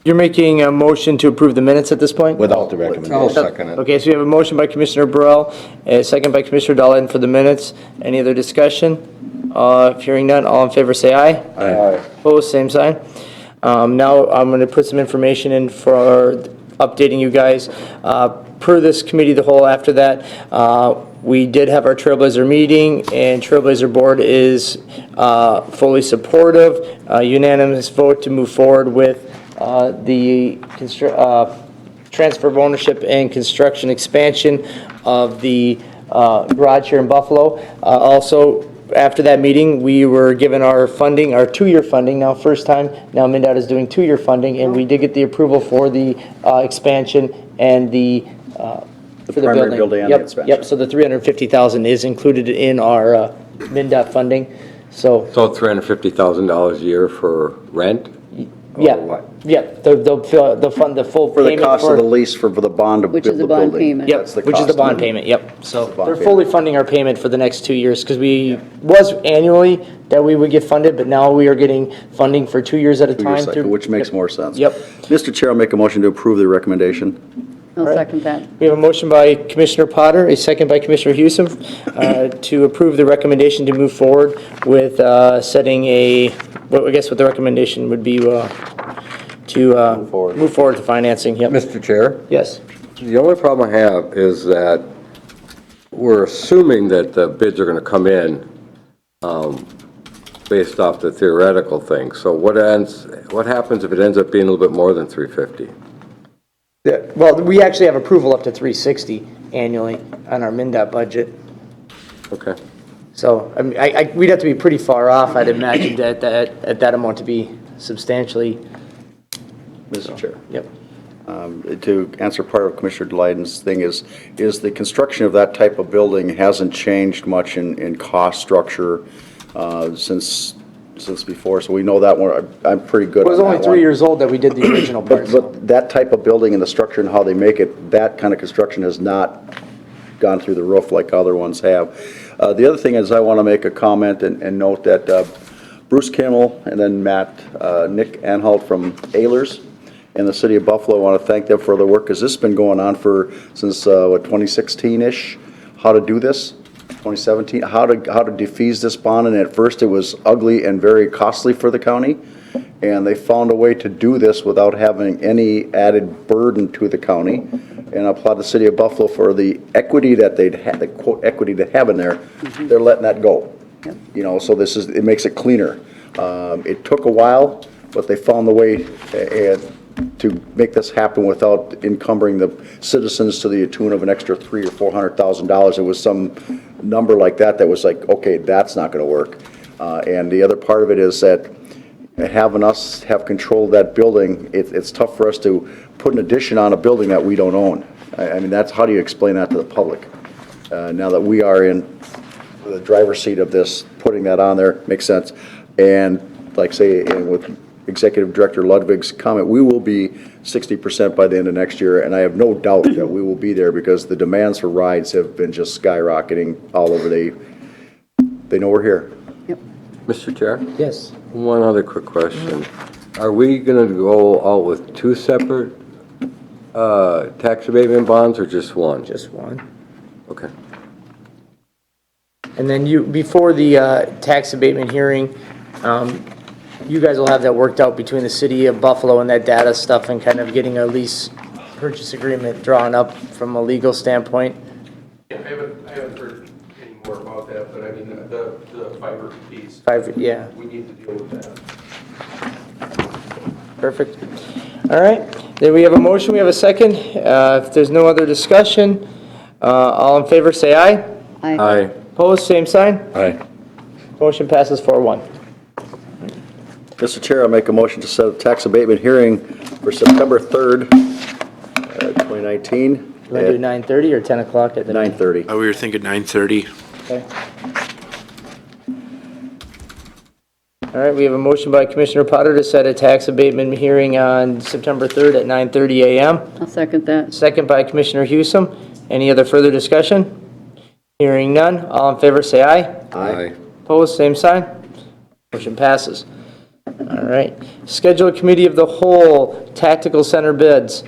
you're making a motion to approve the minutes at this point?
Without the recommendation.
I'll second it.
Okay, so we have a motion by Commissioner Burrell, a second by Commissioner Dahlhead for the minutes. Any other discussion? If hearing none, all in favor say aye.
Aye.
Opposed, same sign. Now I'm going to put some information in for updating you guys. Per this committee of the whole, after that, we did have our Trailblazer meeting, and Trailblazer board is fully supportive. Unanimous vote to move forward with the transfer of ownership and construction expansion of the garage here in Buffalo. Also, after that meeting, we were given our funding, our 2-year funding, now first time. Now MnDOT is doing 2-year funding, and we did get the approval for the expansion and the for the
primary building and the expansion.
Yep, so the $350,000 is included in our MnDOT funding. So
So $350,000 a year for rent?
Yeah,
what?
yeah, they'll fund the full
For the
payment
cost of the lease for the bond to
Which
build
is
the
the bond
building.
payment.
Yep,
That's the
which is the
cost of
bond
it.
payment, yep. So
the bond
they're
payment.
fully funding our payment for the next 2 years, because was annually that we would get funded, but now we are getting funding for 2 years at a
2-year
time.
cycle,
through-
which makes
Yep.
more sense.
Yep.
Mr. Chair, I'll make a motion to approve the recommendation.
I'll
right.
second that.
We have a motion by Commissioner Potter, a second by Commissioner Hewson, to approve the recommendation to move forward with setting what the recommendation would be to move forward to financing, yep.
Mr. Chair?
Yes.
The only problem I have is that we're assuming that the bids are going to come in based off the theoretical thing. So what happens if it ends up being a little bit more than 350?
Yeah, well, we actually have approval up to 360 annually on our MnDOT budget.
Okay.
So, I mean, we'd have to be pretty far off, I'd imagine, at that amount to be substantially.
Mr. Chair.
Yep.
To answer part of Commissioner Delyden's thing is the construction of that type of building hasn't changed much in cost structure since before, so we know that one. I'm pretty good
It
on that
was
one.
only 3 years old that we did the original part.
But that type of building and the structure and how they make it, that kind of construction has not gone through the roof like other ones have. The other thing is I want to make a comment and note that Bruce Kimmel and then Nick Anhalt from Ehlers in the city of Buffalo, I want to thank them for their work, because this has been going on since 2016-ish, how to do this. 2017, how to defease this bond, and at first it was ugly and very costly for the county, and they found a way to do this without having any added burden to the county. And I applaud the city of Buffalo for the equity that they'd had, the quote equity they have in there. They're letting that go. You know, so it makes it cleaner. It took a while, but they found the way to make this happen without encumbering the citizens to the tune of an extra $300,000 or $400,000. It was some number like that was like, okay, that's not going to work. And the other part of it is that having us have control of that building, it's tough for us to put an addition on a building that we don't own. I mean, how do you explain that to the public? Now that we are in the driver's seat of this, putting that on there makes sense. And like say, with Executive Director Ludwig's comment, we will be 60% by the end of next year, and I have no doubt that we will be there because the demands for rides have been just skyrocketing all over. They know we're here.
Mr. Chair?
Yes.
One other quick question. Are we going to go out with 2 separate tax abatement bonds or just one?
Just one.
Okay.
And then before the tax abatement hearing, you guys will have that worked out between the city of Buffalo and that data stuff and kind of getting a lease purchase agreement drawn up from a legal standpoint.
Yeah, I haven't heard any more about that, but I mean, the fiber piece,
Yeah,
we need to deal with that.
perfect. All right, then we have a motion, we have a second. If there's no other discussion, all in favor say aye.
Aye.
Opposed, same sign.
Aye.
Motion passes 4-1.
Mr. Chair, I'll make a motion to set a tax abatement hearing for September 3rd, 2019.
You want to do 9:30 or 10 o'clock at the?
9:30.
We were thinking 9:30.
Okay. All right, we have a motion by Commissioner Potter to set a tax abatement hearing on September 3rd at 9:30 a.m.
I'll second that.
Second by Commissioner Hewson. Any other further discussion? Hearing none. All in favor, say aye.
Aye.
Opposed, same sign. Motion passes. All right. Schedule a committee of the whole, tactical center bids.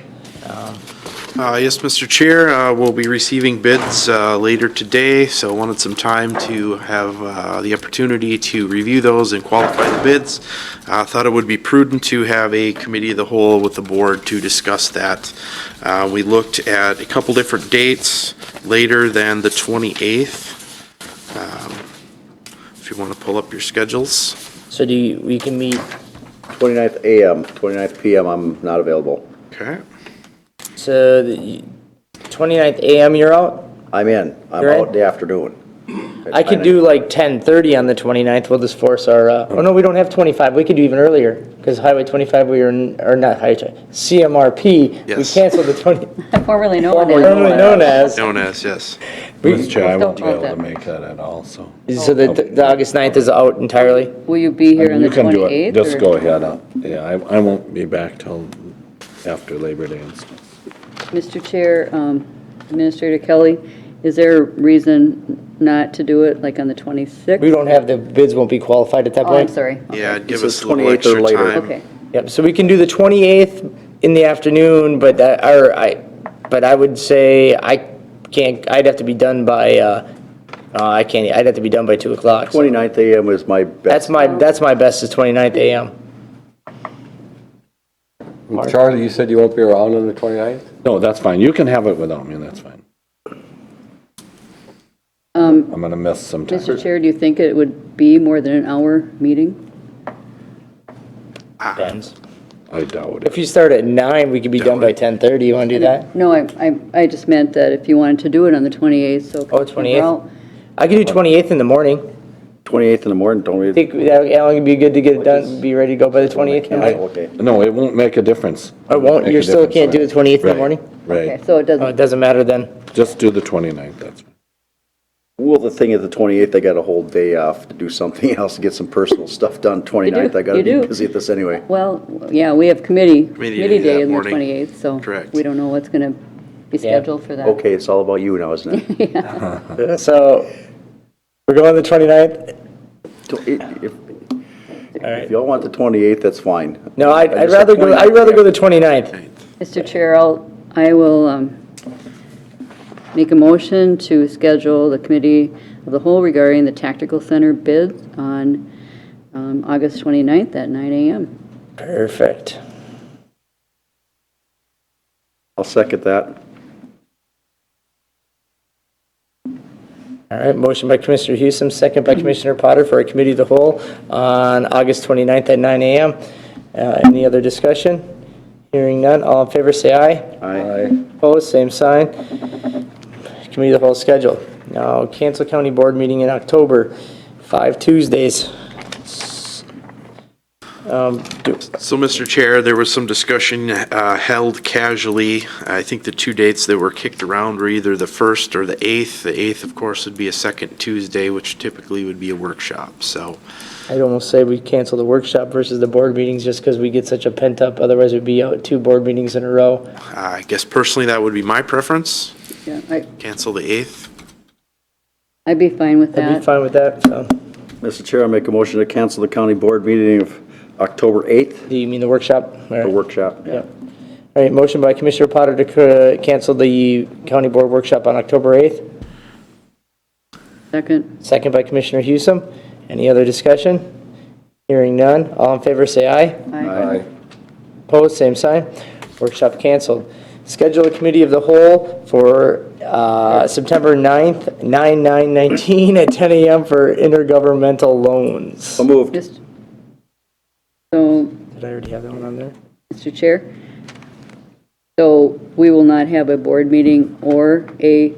Yes, Mr. Chair, we'll be receiving bids later today, so wanted some time to have the opportunity to review those and qualify the bids. Thought it would be prudent to have a committee of the whole with the board to discuss that. We looked at a couple different dates later than the 28th. If you want to pull up your schedules.
So we can meet,
29th a.m., 29th p.m., I'm not available.
Okay.
so the 29th a.m. you're out?
I'm in. I'm
You're in?
out the afternoon.
I could do like 10:30 on the 29th. We'll just force our, oh no, we don't have 25. We could do even earlier because Highway 25, or not Highway 25, CMRP, we
Yes.
canceled the 20,
Formerly known
formerly known as.
Known as, yes.
Mr. Chair, I won't be
Oh,
able
that.
to make that at all, so.
So the August 9th is out entirely?
Will you be here on the
You can do
28th?
it, just
or-
go ahead. Yeah, I won't be back till after Labor Day and stuff.
Mr. Chair, Administrator Kelly, is there a reason not to do it like on the 26th?
We don't have, the bids won't be qualified at that
Oh, I'm
point?
sorry.
Yeah, give
says
us a little
28th or
extra
later.
time.
Okay.
Yep, so we can do the 28th in the afternoon, but but I would say I'd have to be done by, I can't, I'd have to be done by 2 o'clock. so
29th AM is my best.
That's my best is 29th AM.
Charlie, you said you won't be around on the 29th?
No, that's fine. You can have it without me, that's fine. I'm gonna miss some time.
Mr. Chair, do you think it would be more than an hour meeting?
Depends.
I doubt
If
it.
you start at 9, we could be done by 10:30. You want to do that?
No, I just meant that if you wanted to do it on the 28th, so.
Oh, 28th? I could do 28th in the morning.
28th in the morning, don't we?
I think that would be good to get it done, be ready to go by the 28th in the morning.
Okay.
No, it won't make a difference.
It won't,
Make
you
a
still
difference,
can't do
right.
the 28th in the
Right,
morning?
Okay,
Right,
so it
Oh, it
doesn't,
doesn't matter then.
just do the 29th, that's fine.
Well, the thing is, the 28th, I got a whole day off to do something else, to get some personal stuff done. 29th, I gotta
you
be
do.
busy at this anyway.
well, yeah, we have committee
Committee
day
that
on the
morning.
28th, so.
Correct.
We don't know what's going to be scheduled for that.
Okay, it's all about you now, isn't it?
So, we're going the 29th?
If
All right.
if y'all want the 28th, that's fine.
No,
I
I'd
just
rather
said
go,
29th,
I'd rather
yeah.
go the 29th.
Mr. Chair, I will make a motion to schedule the committee of the whole regarding the tactical center bids on August 29th at 9 a.m.
Perfect.
I'll second that.
All right, motion by Commissioner Houston, second by Commissioner Potter for a committee of the whole on August 29th at 9 a.m. Any other discussion? Hearing none, all in favor say aye.
Aye.
Opposed, same sign. Committee of the whole schedule. Now, cancel county board meeting in October, 5 Tuesdays.
So, Mr. Chair, there was some discussion held casually. I think the two dates that were kicked around were either the 1st or the 8th. The 8th, of course, would be a second Tuesday, which typically would be a workshop, so.
I'd almost say we cancel the workshop versus the board meetings just because we get such a pent up, otherwise we'd be out 2 board meetings in a row.
I guess personally, that would be my preference.
Yeah,
Cancel the 8th.
I'd be fine with
I'd be
that.
fine with that, so.
Mr. Chair, I make a motion to cancel the county board meeting of October 8th,
Do you mean the workshop? All
the
right.
workshop.
Yeah. All right, motion by Commissioner Potter to cancel the county board workshop on October 8th.
Second,
Second by Commissioner Husum. Any other discussion? Hearing none. All in favor, say aye.
aye.
Opposed, same sign. Workshop canceled. Schedule a committee of the whole for September 9th, 9/9/19 at 10 a.m. for intergovernmental loans.
So moved.
So,
Did I already have that one on there?
Mr. Chair, so we will not have a board meeting or a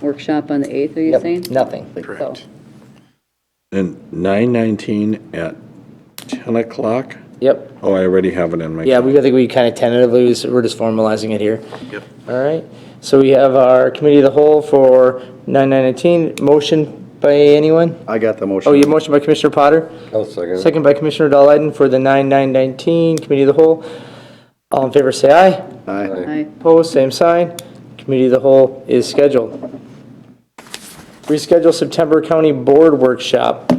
workshop on the 8th, are you
Yep,
saying?
nothing.
Correct.
And 9/19 at 10 o'clock?
Yep.
Oh, I already have it in my.
Yeah, I think we kind of tentatively, we're just formalizing it here.
Yep.
All right. So we have our committee of the whole for 9/19. Motion by anyone?
I got the motion.
Oh, you have motion by Commissioner Potter?
I'll second.
Second by Commissioner Dahliden for the 9/9/19 committee of the whole. All in favor, say aye.
Aye.
Aye.
Opposed, same sign. Committee of the whole is scheduled. Reschedule September County Board Workshop.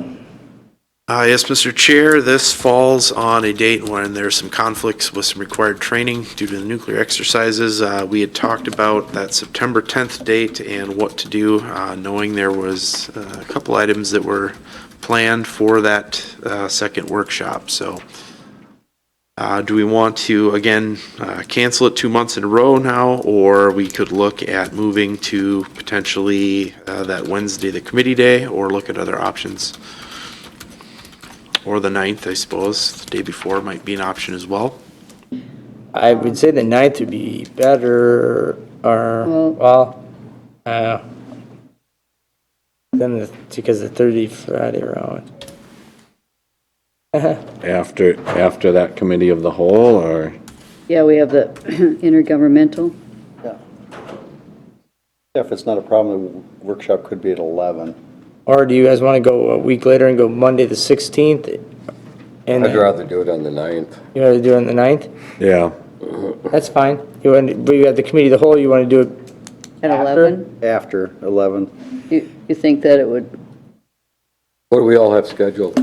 Yes, Mr. Chair, this falls on a date when there's some conflicts with some required training due to the nuclear exercises. We had talked about that September 10th date and what to do, knowing there was a couple items that were planned for that second workshop. So do we want to, again, cancel it 2 months in a row now, or we could look at moving to potentially that Wednesday, the committee day, or look at other options? Or the 9th, I suppose, the day before might be an option as well.
I would say the 9th would be better, or, well, then because the 30 Friday around.
After that committee of the whole, or?
Yeah, we have the intergovernmental.
If it's not a problem, the workshop could be at 11.
Or do you guys want to go a week later and go Monday the 16th? And
I'd rather do it on the 9th.
You want to do it on the 9th?
Yeah.
That's fine. You want, but you have the committee of the whole, you want to do it
At
after?
11?
After 11.
You think that it would,
What do we all have scheduled?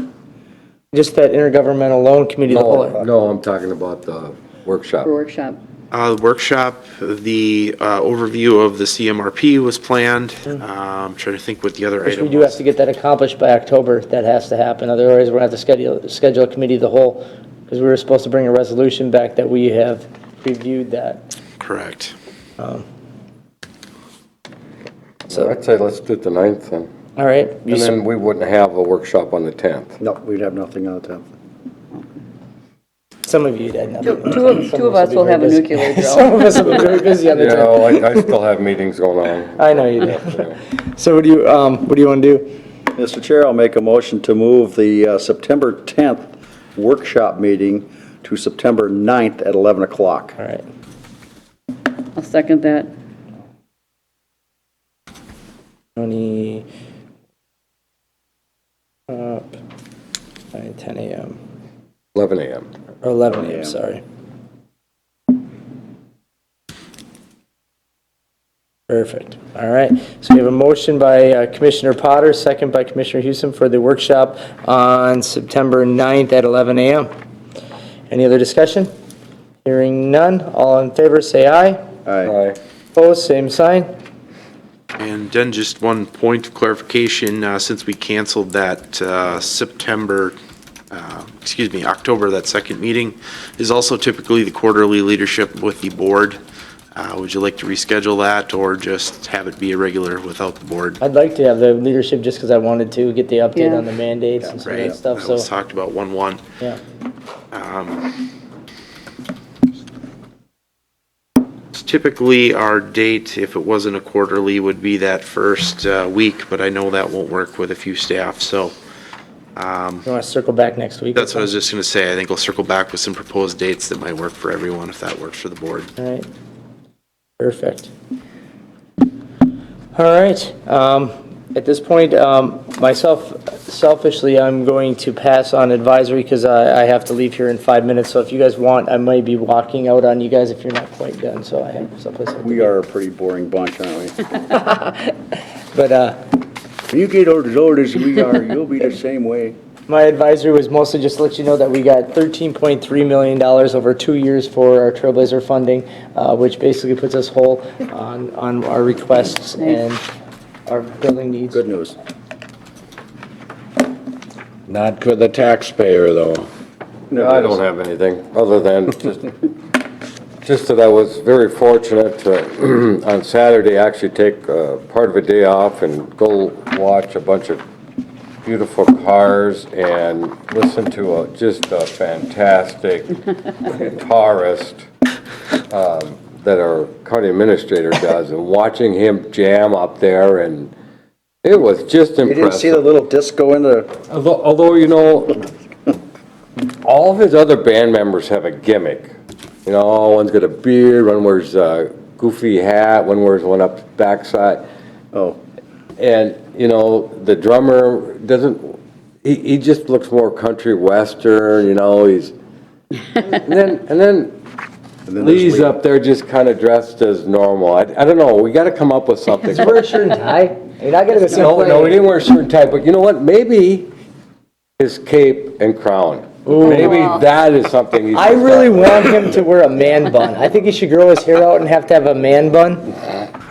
Just that intergovernmental loan committee of the whole.
No, I'm talking about the workshop.
for workshop?
The workshop, the overview of the CMRP was planned. I'm trying to think what the other
Which
item
we do have
was.
to get that accomplished by October. That has to happen. Otherwise, we're going to have to schedule a committee of the whole, because we were supposed to bring a resolution back that we have reviewed that.
Correct.
So I'd say let's do it the 9th then.
All right.
And then we wouldn't have a workshop on the 10th.
No, we'd have nothing on the 10th.
Some of you had nothing.
Two of us will have a nuclear drill.
Some of us will be very busy on the
You
10th.
know, I still have meetings going on.
I know you do. So what do you want to do?
Mr. Chair, I'll make a motion to move the September 10th workshop meeting to September 9th at 11 o'clock.
All right.
I'll second that.
10 a.m.
11 a.m.
Or 11 a.m., sorry. Perfect. All right. So we have a motion by Commissioner Potter, second by Commissioner Houston for the workshop on September 9th at 11 a.m. Any other discussion? Hearing none. All in favor, say aye.
Aye.
Opposed, same sign.
And then just one point of clarification, since we canceled that October, that second meeting is also typically the quarterly leadership with the board. Would you like to reschedule that or just have it be a regular without the board?
I'd like to have the leadership just because I wanted to get the update
Yeah.
on the mandates and some of
Right,
that stuff,
that was
so,
talked about 1/1.
yeah.
Typically, our date, if it wasn't a quarterly, would be that first week, but I know that won't work with a few staff, so
You want to circle back next week?
that's what I was just gonna say. I think I'll circle back with some proposed dates that might work for everyone, if that works for the board.
All right. Perfect. All right. At this point, selfishly, I'm going to pass on advisory because I have to leave here in 5 minutes. So if you guys want, I might be walking out on you guys if you're not quite done. So I have someplace.
We are a pretty boring bunch, aren't we?
But
When you get as old as we are, you'll be the same way.
my advisory was mostly just to let you know that we got $13.3 million over 2 years for our Trailblazer funding, which basically puts us whole on our requests and our building needs.
Good news.
Not for the taxpayer, though.
No, I don't have anything, other than just that I was very fortunate to, on Saturday, actually take part of a day off and go watch a bunch of beautiful cars and listen to just a fantastic guitarist that our county administrator does, and watching him jam up there, and it was just
You didn't see the
impressive.
little disco in the,
Although, you know, all of his other band members have a gimmick. You know, one's got a beard, one wears a goofy hat, one wears one up the backside.
oh,
And, you know, the drummer doesn't, he just looks more country western, you know, he's, and then
and then there's
Lee's
Lee.
up there just kind of dressed as normal. I don't know, we gotta come up with something.
Wear a shirt and tie. You're not gonna go see him
No,
play.
no, he didn't wear a shirt and tie, but you know what, maybe his cape and crown. Maybe that is something he's.
I really want him to wear a man bun. I think he should grow his hair out and have to have a man bun.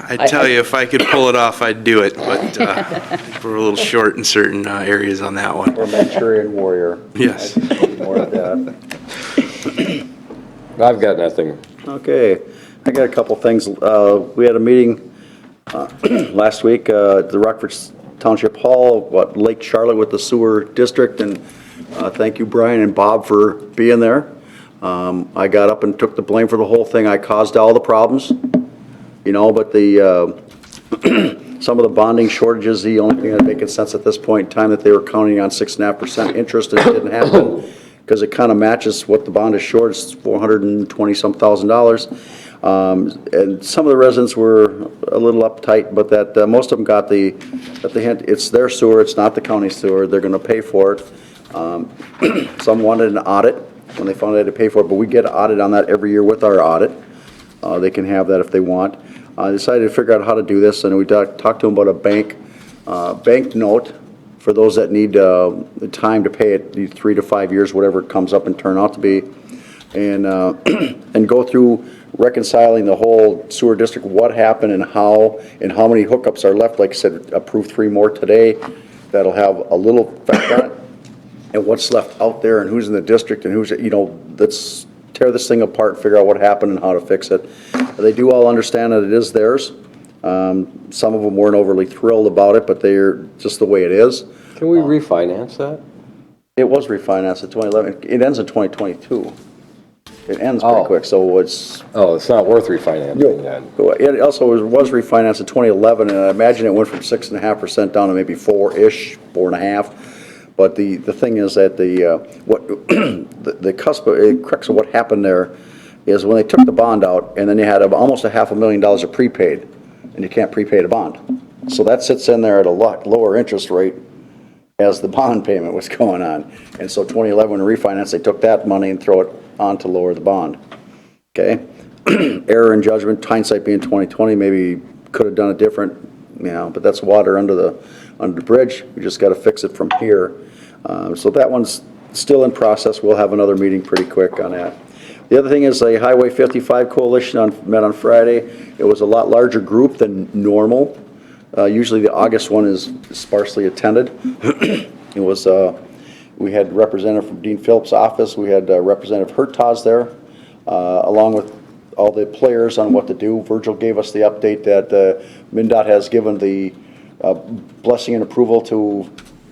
I tell you, if I could pull it off, I'd do it, but we're a little short in certain areas on that one.
Or Manchurian Warrior.
Yes.
More of that.
I've got nothing.
Okay, I got a couple things. We had a meeting last week at the Rockford Township Hall, Lake Charlotte with the sewer district, and thank you, Brian and Bob, for being there. I got up and took the blame for the whole thing. I caused all the problems, you know, but some of the bonding shortages, the only thing that making sense at this point in time, that they were counting on 6.5% interest, and it didn't happen, because it kind of matches what the bond is short, it's $420-some thousand. And some of the residents were a little uptight, but that, most of them got the hint, it's their sewer, it's not the county sewer, they're gonna pay for it. Some wanted an audit when they found they had to pay for it, but we get an audit on that every year with our audit. They can have that if they want. I decided to figure out how to do this, and we talked to them about a bank note for those that need the time to pay it, 3 to 5 years, whatever it comes up and turn out to be, and and go through reconciling the whole sewer district, what happened and how many hookups are left. Like I said, approved 3 more today. That'll have a little effect on it, and what's left out there, and who's in the district, and who's, let's tear this thing apart, and figure out what happened and how to fix it. They do all understand that it is theirs. Some of them weren't overly thrilled about it, but they're just the way it is.
Can we refinance that?
It was refinanced in 2011. It ends in 2022. It ends pretty quick, so it's...
Oh, it's not worth refinancing then?
It also was refinanced in 2011, and I imagine it went from 6.5% down to maybe 4-ish, 4.5%. But the thing is that the crux of what happened there is when they took the bond out, and then you had almost $500,000 of prepaid, and you can't prepay the bond. So that sits in there at a lot lower interest rate as the bond payment was going on. And so 2011, when refinanced, they took that money and throw it on to lower the bond. Okay? Error in judgment, hindsight being 2020, maybe could have done it different, but that's water under the bridge. We just got to fix it from here. So that one's still in process. We'll have another meeting pretty quick on that. The other thing is the Highway 55 Coalition met on Friday. It was a lot larger group than normal. Usually the August one is sparsely attended. It was, we had Representative from Dean Phillips' office. We had Representative Hertaz there, along with all the players on what to do. Virgil gave us the update that MnDOT has given the blessing and approval to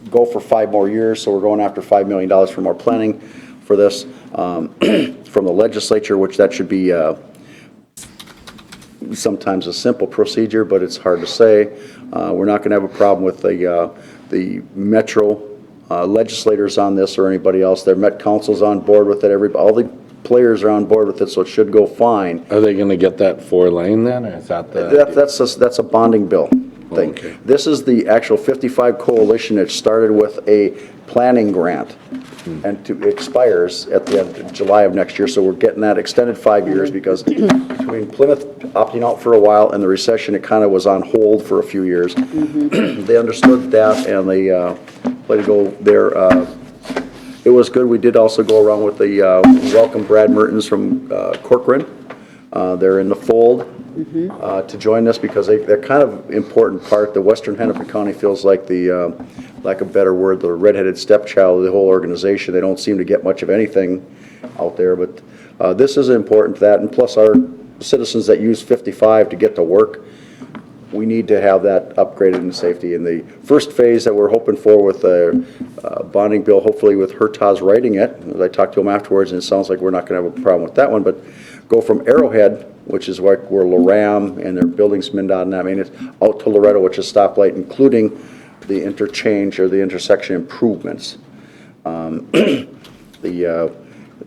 go for 5 more years, so we're going after $5 million for more planning for this from the legislature, which that should be sometimes a simple procedure, but it's hard to say. We're not going to have a problem with the Metro legislators on this or anybody else. Their Met Council's on board with it. All the players are on board with it, so it should go fine.
Are they going to get that 4-lane then, or is that
That's a bonding bill thing.
Okay.
This is the actual 55 coalition that started with a planning grant and expires at the end of July of next year. So we're getting that extended 5 years because between Plymouth opting out for a while and the recession, it kind of was on hold for a few years. They understood that and they let it go there. It was good. We did also go around with the welcome Brad Mertens from Corcoran. They're in the fold to join this because they're kind of important part. The Western Hennepin County feels like the, lack of a better word, the redheaded stepchild of the whole organization. They don't seem to get much of anything out there, but this is important to that. And plus our citizens that use 55 to get to work, we need to have that upgraded in safety. In the first phase that we're hoping for with the bonding bill, hopefully with Hertaz writing it, as I talked to him afterwards, and it sounds like we're not going to have a problem with that one, but go from Arrowhead, which is like where Loram and their buildings, MnDOT and that, I mean, it's out to Loretto, which is stoplight, including the interchange or the intersection improvements.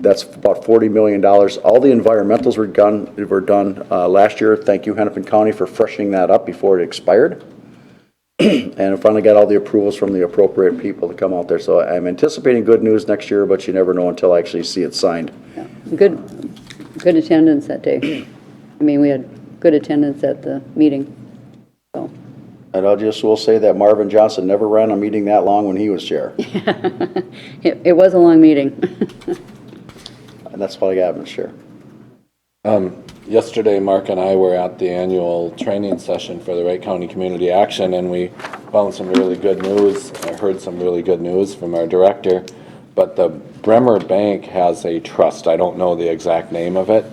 That's about $40 million. All the environmentals were done last year. Thank you, Hennepin County, for freshening that up before it expired. And I finally got all the approvals from the appropriate people to come out there. So I'm anticipating good news next year, but you never know until I actually see it signed.
Yeah. Good attendance that day. I mean, we had good attendance at the meeting. So.
And I just will say that Marvin Johnson never ran a meeting that long when he was chair.
It was a long meeting.
And that's what I got, Mr. Chair.
Yesterday, Mark and I were at the annual training session for the Wright County Community Action, and we found some really good news. I heard some really good news from our director, but the Bremer Bank has a trust. I don't know the exact name of it,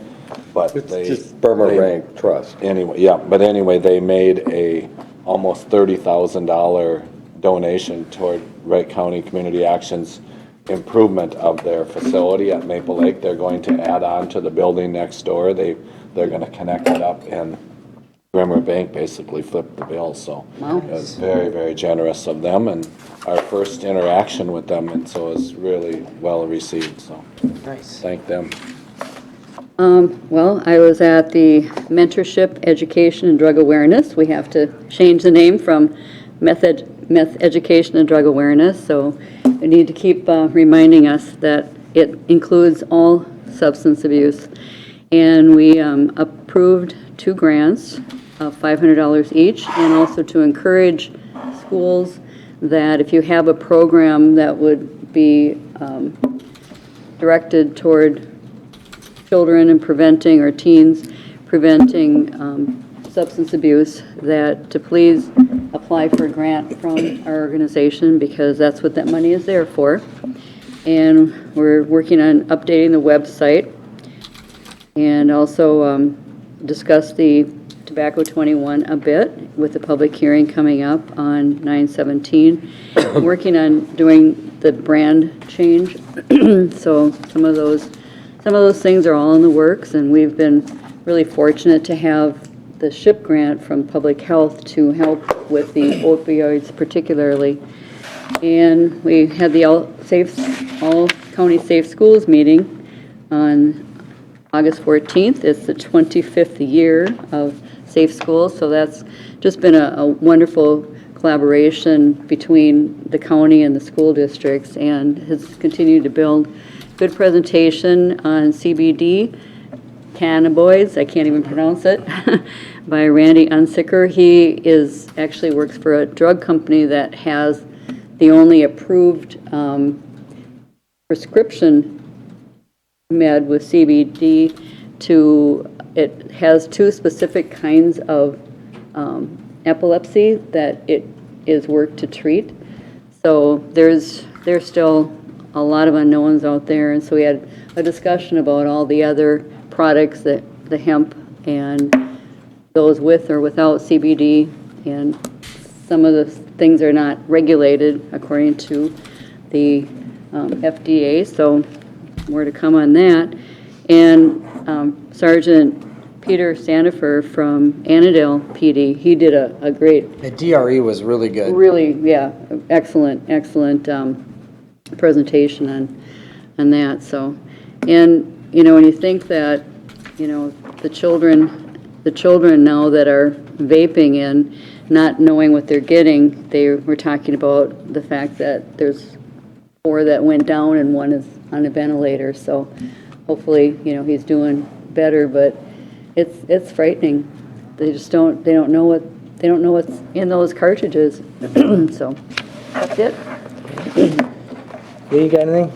but
It's just Bremer Bank Trust.
Anyway, yeah, but anyway, they made a almost $30,000 donation toward Wright County Community Action's improvement of their facility at Maple Lake. They're going to add on to the building next door. They're going to connect it up, and Bremer Bank basically flipped the bill. So
wow.
It was very, very generous of them, and our first interaction with them, and so it was really well received. So
Nice.
thank them.
Well, I was at the Mentorship, Education, and Drug Awareness. We have to change the name from Meth Education and Drug Awareness, so we need to keep reminding us that it includes all substance abuse. And we approved 2 grants of $500 each, and also to encourage schools that if you have a program that would be directed toward children and preventing, or teens preventing substance abuse, that to please apply for a grant from our organization, because that's what that money is there for. And we're working on updating the website, and also discuss the Tobacco 21 a bit, with the public hearing coming up on 9/17. Working on doing the brand change. So some of those things are all in the works, and we've been really fortunate to have the SHIP grant from Public Health to help with the opioids particularly. And we had the All County Safe Schools meeting on August 14th. It's the 25th year of Safe Schools, so that's just been a wonderful collaboration between the county and the school districts, and has continued to build. Good presentation on CBD, cannabinoids, I can't even pronounce it, by Randy Unsicker. He actually works for a drug company that has the only approved prescription med with CBD. It has 2 specific kinds of epilepsy that it is worked to treat. So there's still a lot of unknowns out there, and so we had a discussion about all the other products, that the hemp and those with or without CBD, and some of the things are not regulated according to the FDA, so more to come on that. And Sergeant Peter Sandifer from Annandale PD, he did a great...
The DRE was really good.
Really, yeah, excellent presentation on that. So, and when you think that the children now that are vaping and not knowing what they're getting, they were talking about the fact that there's 4 that went down and 1 is on a ventilator. So hopefully he's doing better, but it's frightening. They don't know what's in those cartridges. So that's it.
You got anything?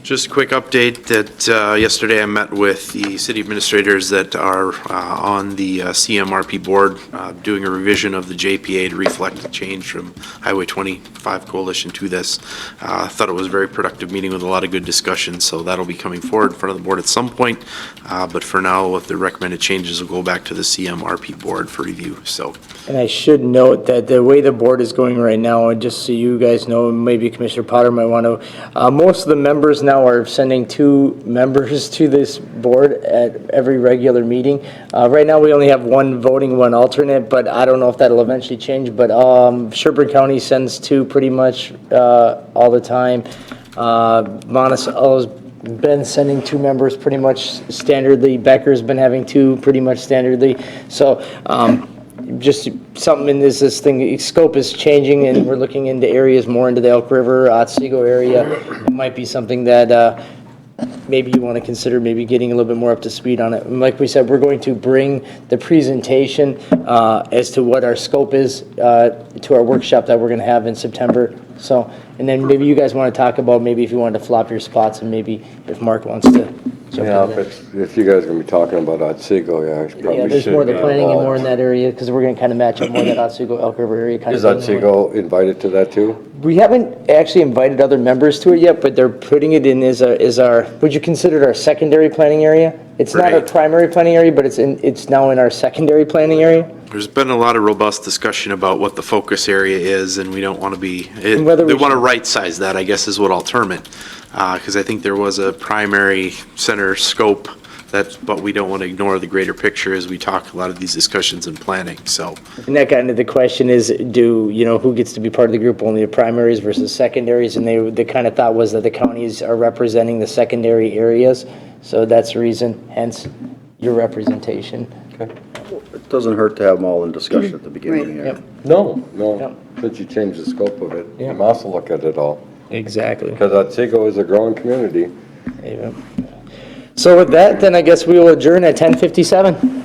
Just a quick update that yesterday I met with the city administrators that are on the CMRP board, doing a revision of the JPA to reflect the change from Highway 25 Coalition to this. I thought it was a very productive meeting with a lot of good discussion, so that'll be coming forward in front of the board at some point. But for now, with the recommended changes, will go back to the CMRP board for review. So.
And I should note that the way the board is going right now, and just so you guys know, maybe Commissioner Potter might want to, most of the members now are sending 2 members to this board at every regular meeting. Right now, we only have 1 voting, 1 alternate, but I don't know if that'll eventually change. But Sherburne County sends 2 pretty much all the time. Monticello's been sending 2 members pretty much standardly. Becker's been having 2 pretty much standardly. So just something in this thing, scope is changing, and we're looking into areas more into the Elk River, Otsego area. It might be something that maybe you want to consider maybe getting a little bit more up to speed on it. And like we said, we're going to bring the presentation as to what our scope is to our workshop that we're going to have in September. So, and then maybe you guys want to talk about maybe if you wanted to flop your spots, and maybe if Mark wants to jump
Yeah,
in there.
if you guys are going to be talking about Otsego, yeah, I probably
Yeah, there's
should
more of the
be
planning and
involved.
more in that area, because we're going to kind of match up more that Otsego, Elk River area kind
Is
of thing.
Otsego invited to that too?
We haven't actually invited other members to it yet, but they're putting it in as our, would you consider it our secondary planning area? It's not our
Right.
primary planning area, but it's now in our secondary planning area.
There's been a lot of robust discussion about what the focus area is, and we don't want to be, they
whether we
want to
should-
right-size that, I guess is what I'll term it. Because I think there was a primary center scope but we don't want to ignore the greater picture as we talk a lot of these discussions in planning, so.
And that got into the question is, who gets to be part of the group, only the primaries versus secondaries? And the kind of thought was that the counties are representing the secondary areas, so that's the reason, hence your representation.
It doesn't hurt to have them all in discussion at the beginning here.
Yep,
No, since you changed the scope of it, you must also look at it all.
exactly.
Because Otsego is a growing community.
So with that, then I guess we will adjourn at 10:57.